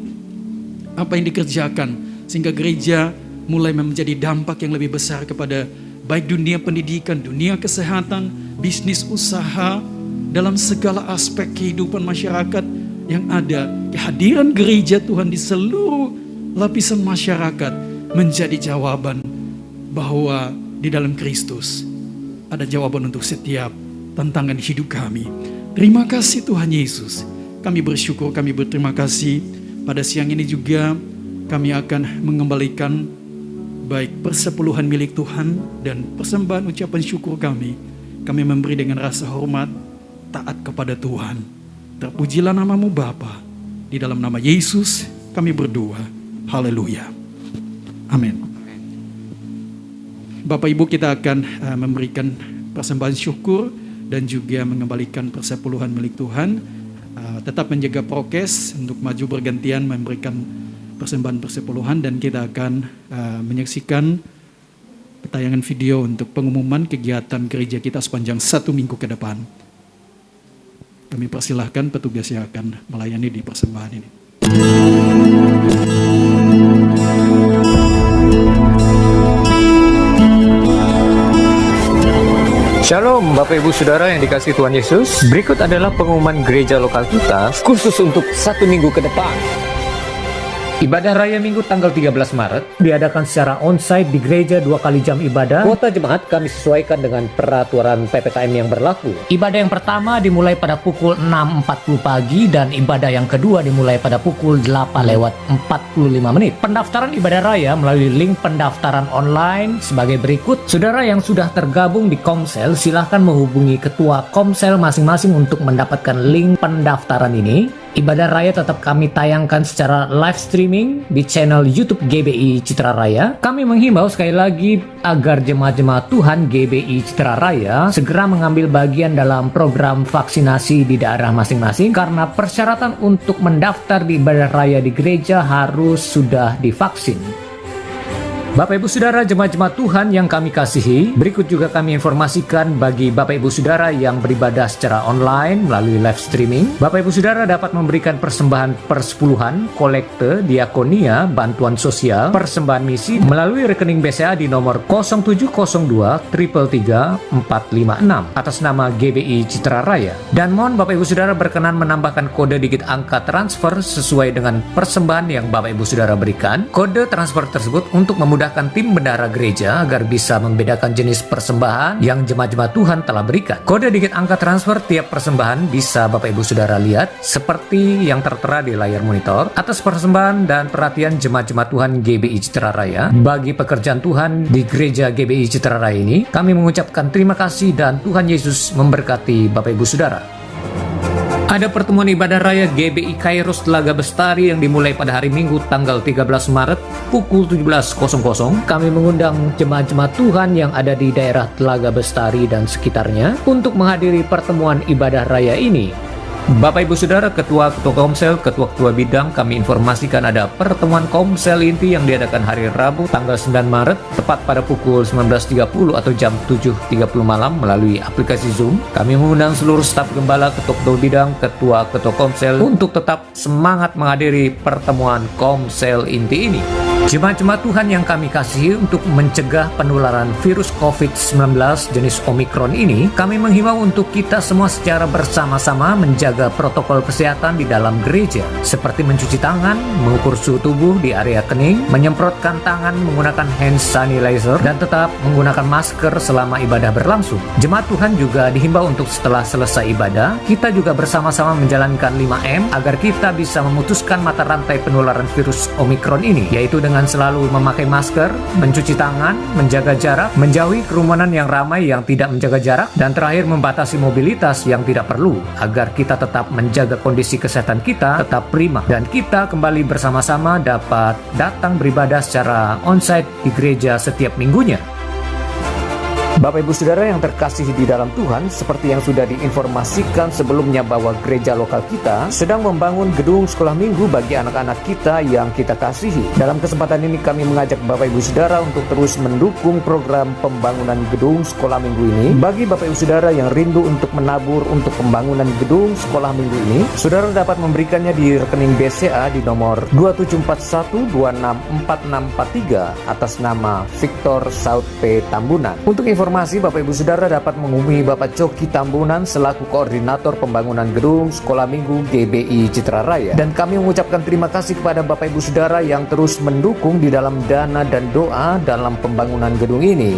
S1: apa yang dikerjakan sehingga gereja mulai menjadi dampak yang lebih besar kepada baik dunia pendidikan, dunia kesehatan, bisnis usaha, dalam segala aspek kehidupan masyarakat yang ada. Kehadiran gereja Tuhan di seluruh lapisan masyarakat menjadi jawaban bahwa di dalam Kristus ada jawaban untuk setiap tantangan hidup kami. Terima kasih Tuhan Yesus. Kami bersyukur, kami berterima kasih. Pada siang ini juga kami akan mengembalikan baik persepuluhan milik Tuhan dan persembahan ucapan syukur kami. Kami memberi dengan rasa hormat, taat kepada Tuhan. Terpujilah nama-Mu Bapa. Di dalam nama Yesus kami berdoa. Haleluya. Amin. Bapak Ibu, kita akan memberikan persembahan syukur dan juga mengembalikan persepuluhan milik Tuhan. Tetap menjaga prokes untuk maju bergantian memberikan persembahan persepuluhan, dan kita akan menyaksikan tayangan video untuk pengumuman kegiatan gereja kita sepanjang 1 minggu ke depan. Kami persilahkan petugas yang akan melayani di persembahan ini.
S6: Shalom Bapak Ibu Saudara yang dikasihi Tuhan Yesus. Berikut adalah pengumuman gereja lokal kita khusus untuk 1 minggu ke depan. Ibadah Raya Minggu tanggal 13 Maret diadakan secara onsite di gereja 2 kali jam ibadah. Kuota jemaat kami sesuaikan dengan peraturan PPKM yang berlaku. Ibadah yang pertama dimulai pada pukul 6.40 pagi dan ibadah yang kedua dimulai pada pukul 8:45. Pendaftaran ibadah raya melalui link pendaftaran online sebagai berikut. Saudara yang sudah tergabung di Komsel, silahkan menghubungi ketua Komsel masing-masing untuk mendapatkan link pendaftaran ini. Ibadah raya tetap kami tayangkan secara live streaming di channel YouTube GBI Citra Raya. Kami menghimbau sekali lagi agar jemaat-jemaat Tuhan GBI Citra Raya segera mengambil bagian dalam program vaksinasi di daerah masing-masing, karena persyaratan untuk mendaftar di ibadah raya di gereja harus sudah divaksin. Bapak Ibu Saudara jemaat-jemaat Tuhan yang kami kasihi, berikut juga kami informasikan bagi Bapak Ibu Saudara yang beribadah secara online melalui live streaming. Bapak Ibu Saudara dapat memberikan persembahan persepuluhan, kolekte, diakonia, bantuan sosial, persembahan misi melalui rekening BCA di nomor 0702 333 456 atas nama GBI Citra Raya. Dan mohon Bapak Ibu Saudara berkenan menambahkan kode digit angka transfer sesuai dengan persembahan yang Bapak Ibu Saudara berikan. Kode transfer tersebut untuk memudahkan tim bendahara gereja agar bisa membedakan jenis persembahan yang jemaat-jemaat Tuhan telah berikan. Kode digit angka transfer tiap persembahan bisa Bapak Ibu Saudara lihat seperti yang tertera di layar monitor. Atas persembahan dan perhatian jemaat-jemaat Tuhan GBI Citra Raya bagi pekerjaan Tuhan di gereja GBI Citra Raya ini, kami mengucapkan terima kasih dan Tuhan Yesus memberkati Bapak Ibu Saudara. Ada pertemuan ibadah raya GBI Kairos Telaga Bestari yang dimulai pada hari Minggu tanggal 13 Maret pukul 17.00. Kami mengundang jemaat-jemaat Tuhan yang ada di daerah Telaga Bestari dan sekitarnya untuk menghadiri pertemuan ibadah raya ini. Bapak Ibu Saudara, Ketua Komsel, Ketua Bidang, kami informasikan ada pertemuan Komsel inti yang diadakan hari Rabu tanggal 9 Maret tepat pada pukul 19.30 atau jam 7.30 malam melalui aplikasi Zoom. Kami mengundang seluruh staf gembala, Ketua Bidang, Ketua Komsel untuk tetap semangat menghadiri pertemuan Komsel inti ini. Jemaat-jemaat Tuhan yang kami kasihi, untuk mencegah penularan virus COVID-19 jenis Omikron ini, kami menghimbau untuk kita semua secara bersama-sama menjaga protokol kesehatan di dalam gereja, seperti mencuci tangan, mengukur suhu tubuh di area kening, menyemprotkan tangan menggunakan hand sanitizer, dan tetap menggunakan masker selama ibadah berlangsung. Jemaat Tuhan juga dihimbau untuk setelah selesai ibadah, kita juga bersama-sama menjalankan 5M agar kita bisa memutuskan mata rantai penularan virus Omikron ini, yaitu dengan selalu memakai masker, mencuci tangan, menjaga jarak, menjauhi kerumunan yang ramai yang tidak menjaga jarak, dan terakhir membatasi mobilitas yang tidak perlu agar kita tetap menjaga kondisi kesehatan kita tetap prima dan kita kembali bersama-sama dapat datang beribadah secara onsite di gereja setiap minggunya. Bapak Ibu Saudara yang terkasih di dalam Tuhan, seperti yang sudah diinformasikan sebelumnya bahwa gereja lokal kita sedang membangun gedung sekolah minggu bagi anak-anak kita yang kita kasihi. Dalam kesempatan ini kami mengajak Bapak Ibu Saudara untuk terus mendukung program pembangunan gedung sekolah minggu ini. Bagi Bapak Ibu Saudara yang rindu untuk menabur untuk pembangunan gedung sekolah minggu ini, Saudara dapat memberikannya di rekening BCA di nomor 2741264643 atas nama Victor Saud P. Tambunan. Untuk informasi, Bapak Ibu Saudara dapat menghubungi Bapak Coki Tambunan selaku Koordinator Pembangunan Gedung Sekolah Minggu GBI Citra Raya. Dan kami mengucapkan terima kasih kepada Bapak Ibu Saudara yang terus mendukung di dalam dana dan doa dalam pembangunan gedung ini.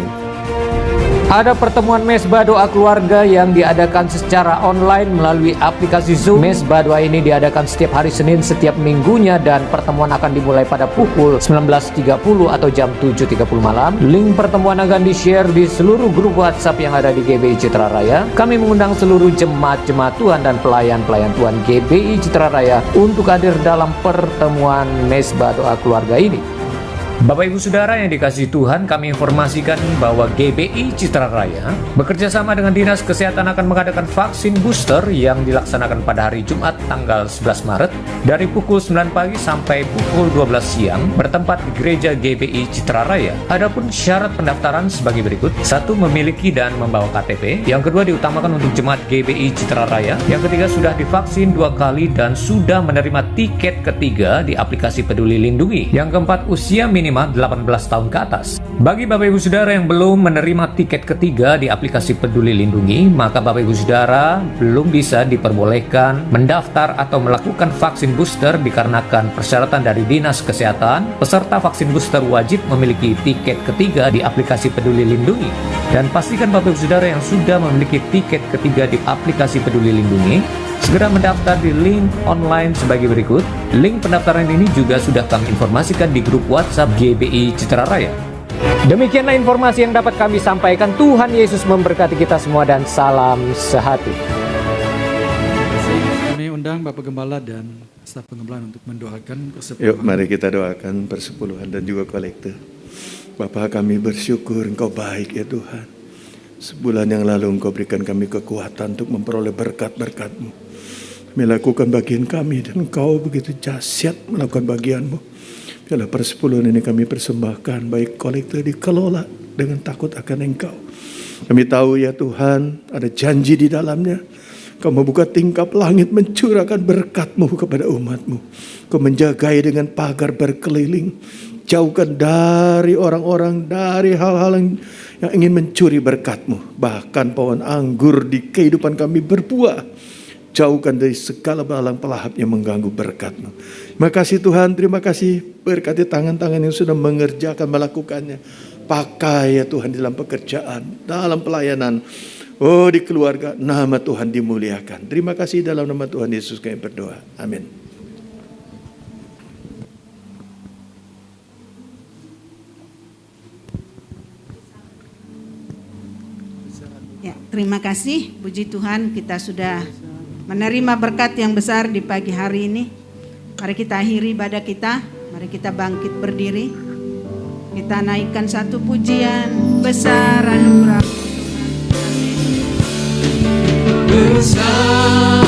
S6: Ada pertemuan Mesbah Doa Keluarga yang diadakan secara online melalui aplikasi Zoom. Mesbah Doa ini diadakan setiap hari Senin setiap minggunya dan pertemuan akan dimulai pada pukul 19.30 atau jam 7.30 malam. Link pertemuan akan di-share di seluruh grup WhatsApp yang ada di GBI Citra Raya. Kami mengundang seluruh jemaat-jemaat Tuhan dan pelayan-pelayan Tuhan GBI Citra Raya untuk hadir dalam pertemuan Mesbah Doa Keluarga ini. Bapak Ibu Saudara yang dikasihi Tuhan, kami informasikan bahwa GBI Citra Raya bekerja sama dengan Dinas Kesehatan akan mengadakan vaksin booster yang dilaksanakan pada hari Jumat tanggal 11 Maret dari pukul 9 pagi sampai pukul 12 siang bertempat di Gereja GBI Citra Raya. Adapun syarat pendaftaran sebagai berikut: 1. Memiliki dan membawa KTP. Yang kedua, diutamakan untuk jemaat GBI Citra Raya. Yang ketiga, sudah divaksin 2 kali dan sudah menerima tiket ketiga di aplikasi Peduli Lindungi. Yang keempat, usia minimal 18 tahun ke atas. Bagi Bapak Ibu Saudara yang belum menerima tiket ketiga di aplikasi Peduli Lindungi, maka Bapak Ibu Saudara belum bisa diperbolehkan mendaftar atau melakukan vaksin booster dikarenakan persyaratan dari Dinas Kesehatan. Peserta vaksin booster wajib memiliki tiket ketiga di aplikasi Peduli Lindungi. Dan pastikan Bapak Ibu Saudara yang sudah memiliki tiket ketiga di aplikasi Peduli Lindungi segera mendaftar di link online sebagai berikut. Link pendaftaran ini juga sudah kami informasikan di grup WhatsApp GBI Citra Raya. Demikianlah informasi yang dapat kami sampaikan. Tuhan Yesus memberkati kita semua dan salam sehati.
S1: Kami undang Bapak Gembala dan staf pengembalaan untuk mendoakan persepuluhan.
S3: Yuk mari kita doakan persepuluhan dan juga kolekte. Bapa, kami bersyukur Engkau baik ya Tuhan. Sebulan yang lalu Engkau berikan kami kekuatan untuk memperoleh berkat-berkat-Mu. Kami lakukan bagian kami dan Engkau begitu dahsyat melakukan bagian-Mu. Biarlah persepuluhan ini kami persembahkan, baik kolektor dikelola dengan takut akan Engkau. Kami tahu ya Tuhan, ada janji di dalamnya. Kau membuka tingkap langit, mencurahkan berkat-Mu kepada umat-Mu. Kau menjagai dengan pagar berkeliling. Jauhkan dari orang-orang, dari hal-hal yang ingin mencuri berkat-Mu. Bahkan pohon anggur di kehidupan kami berbuah. Jauhkan dari segala belalang pelahap yang mengganggu berkat-Mu. Terima kasih Tuhan, terima kasih. Berkati tangan-tangan yang sudah mengerjakan, melakukannya. Pakai ya Tuhan dalam pekerjaan, dalam pelayanan. Oh, di keluarga, nama Tuhan dimuliakan. Terima kasih dalam nama Tuhan Yesus kami berdoa. Amin.
S4: Ya, terima kasih. Puji Tuhan, kita sudah menerima berkat yang besar di pagi hari ini. Mari kita akhiri ibadah kita. Mari kita bangkit berdiri. Kita naikkan satu pujian besar anugerah.
S2: Besar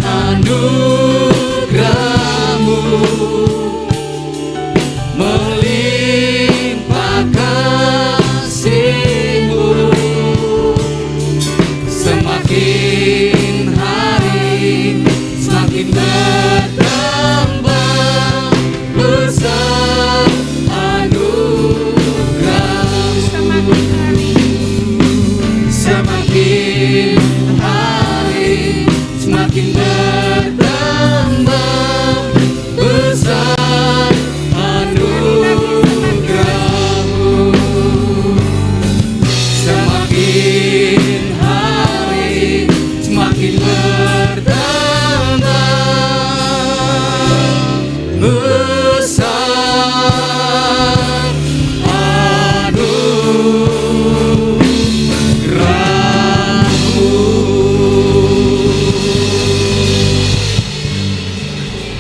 S2: anugerah-Mu, melimpah kasih-Mu, semakin hari semakin bertambah. Besar anugerah-Mu, semakin hari semakin bertambah. Besar anugerah-Mu, semakin hari semakin bertambah. Besar anugerah-Mu.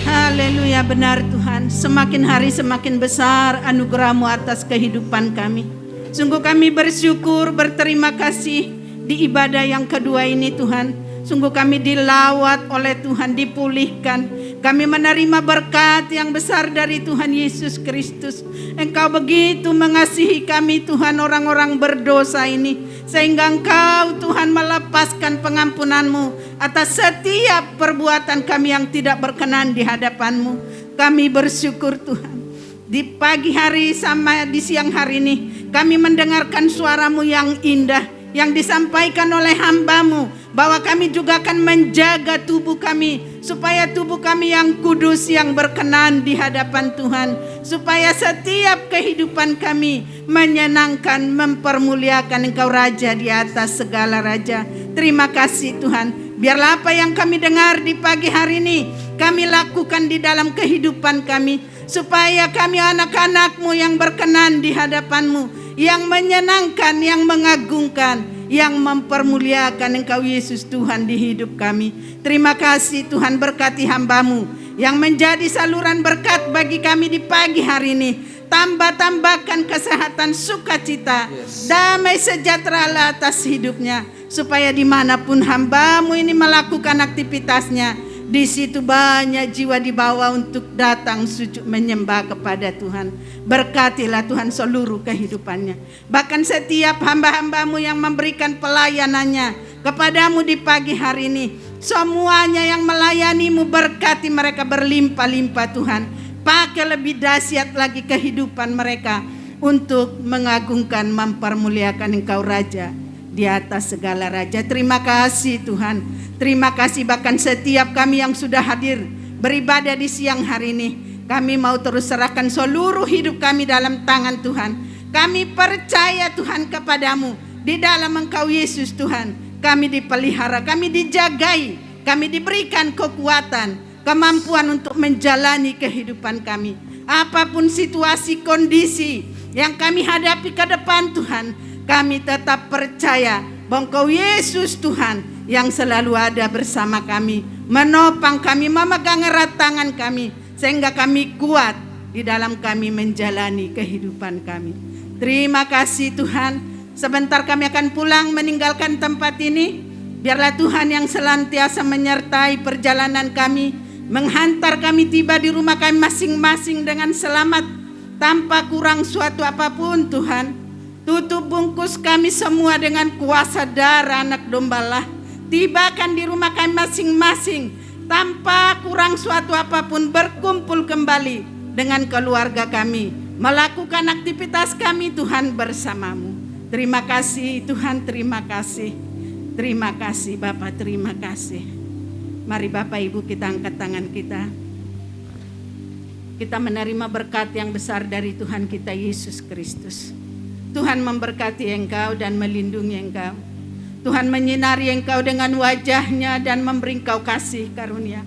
S4: Haleluya, benar Tuhan. Semakin hari semakin besar anugerah-Mu atas kehidupan kami. Sungguh kami bersyukur, berterima kasih di ibadah yang kedua ini Tuhan. Sungguh kami dilawat oleh Tuhan, dipulihkan. Kami menerima berkat yang besar dari Tuhan Yesus Kristus. Engkau begitu mengasihi kami Tuhan, orang-orang berdosa ini. Sehingga Engkau Tuhan melepaskan pengampunan-Mu atas setiap perbuatan kami yang tidak berkenan di hadapan-Mu. Kami bersyukur Tuhan. Di pagi hari sama di siang hari ini kami mendengarkan suara-Mu yang indah yang disampaikan oleh hamba-Mu, bahwa kami juga akan menjaga tubuh kami supaya tubuh kami yang kudus, yang berkenan di hadapan Tuhan, supaya setiap kehidupan kami menyenangkan, mempermuliakan Engkau Raja di atas segala raja. Terima kasih Tuhan. Biarlah apa yang kami dengar di pagi hari ini kami lakukan di dalam kehidupan kami, supaya kami anak-anak-Mu yang berkenan di hadapan-Mu, yang menyenangkan, yang mengagungkan, yang mempermuliakan Engkau Yesus Tuhan di hidup kami. Terima kasih Tuhan, berkati hamba-Mu yang menjadi saluran berkat bagi kami di pagi hari ini. Tambahkan kesehatan, sukacita, damai sejahtera atas hidupnya, supaya dimanapun hamba-Mu ini melakukan aktivitasnya, di situ banyak jiwa dibawa untuk datang sujud menyembah kepada Tuhan. Berkatilah Tuhan seluruh kehidupannya. Bahkan setiap hamba-hamba-Mu yang memberikan pelayanannya kepadamu di pagi hari ini, semuanya yang melayani-Mu, berkati mereka berlimpah-limpah Tuhan. Pakai lebih dahsyat lagi kehidupan mereka untuk mengagungkan, mempermuliakan Engkau Raja di atas segala raja. Terima kasih Tuhan. Terima kasih bahkan setiap kami yang sudah hadir beribadah di siang hari ini. Kami mau terus serahkan seluruh hidup kami dalam tangan Tuhan. Kami percaya Tuhan kepadamu. Di dalam Engkau Yesus Tuhan, kami dipelihara, kami dijagai, kami diberikan kekuatan, kemampuan untuk menjalani kehidupan kami. Apapun situasi, kondisi yang kami hadapi ke depan Tuhan, kami tetap percaya bahwa Engkau Yesus Tuhan yang selalu ada bersama kami, menopang kami, memegang erat tangan kami, sehingga kami kuat di dalam kami menjalani kehidupan kami. Terima kasih Tuhan. Sebentar kami akan pulang meninggalkan tempat ini. Biarlah Tuhan yang senantiasa menyertai perjalanan kami, menghantar kami tiba di rumah kami masing-masing dengan selamat, tanpa kurang suatu apapun Tuhan. Tutup bungkus kami semua dengan kuasa darah anak dombalah. Tibakan di rumah kami masing-masing tanpa kurang suatu apapun, berkumpul kembali dengan keluarga kami, melakukan aktivitas kami Tuhan bersamamu. Terima kasih Tuhan, terima kasih. Terima kasih Bapak, terima kasih. Mari Bapak Ibu kita angkat tangan kita. Kita menerima berkat yang besar dari Tuhan kita Yesus Kristus. Tuhan memberkati engkau dan melindungi engkau. Tuhan menyinari engkau dengan wajahnya dan memberi engkau kasih karunia.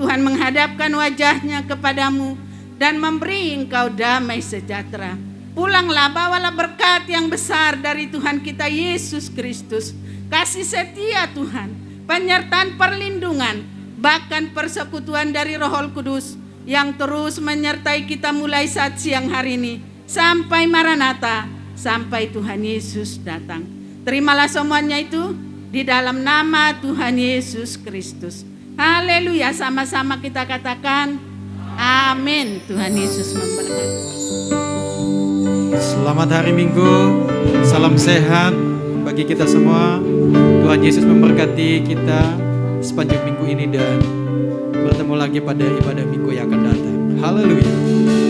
S4: Tuhan menghadapkan wajahnya kepadamu dan memberi engkau damai sejahtera. Pulanglah, bawalah berkat yang besar dari Tuhan kita Yesus Kristus. Kasih setia Tuhan, penyertaan perlindungan, bahkan persekutuan dari Roh Kudus yang terus menyertai kita mulai saat siang hari ini sampai Maranatha, sampai Tuhan Yesus datang. Terimalah semuanya itu di dalam nama Tuhan Yesus Kristus. Haleluya, sama-sama kita katakan amin. Tuhan Yesus memberkati.
S1: Selamat hari Minggu, salam sehat bagi kita semua. Tuhan Yesus memberkati kita sepanjang minggu ini dan bertemu lagi pada ibadah minggu yang akan datang. Haleluya.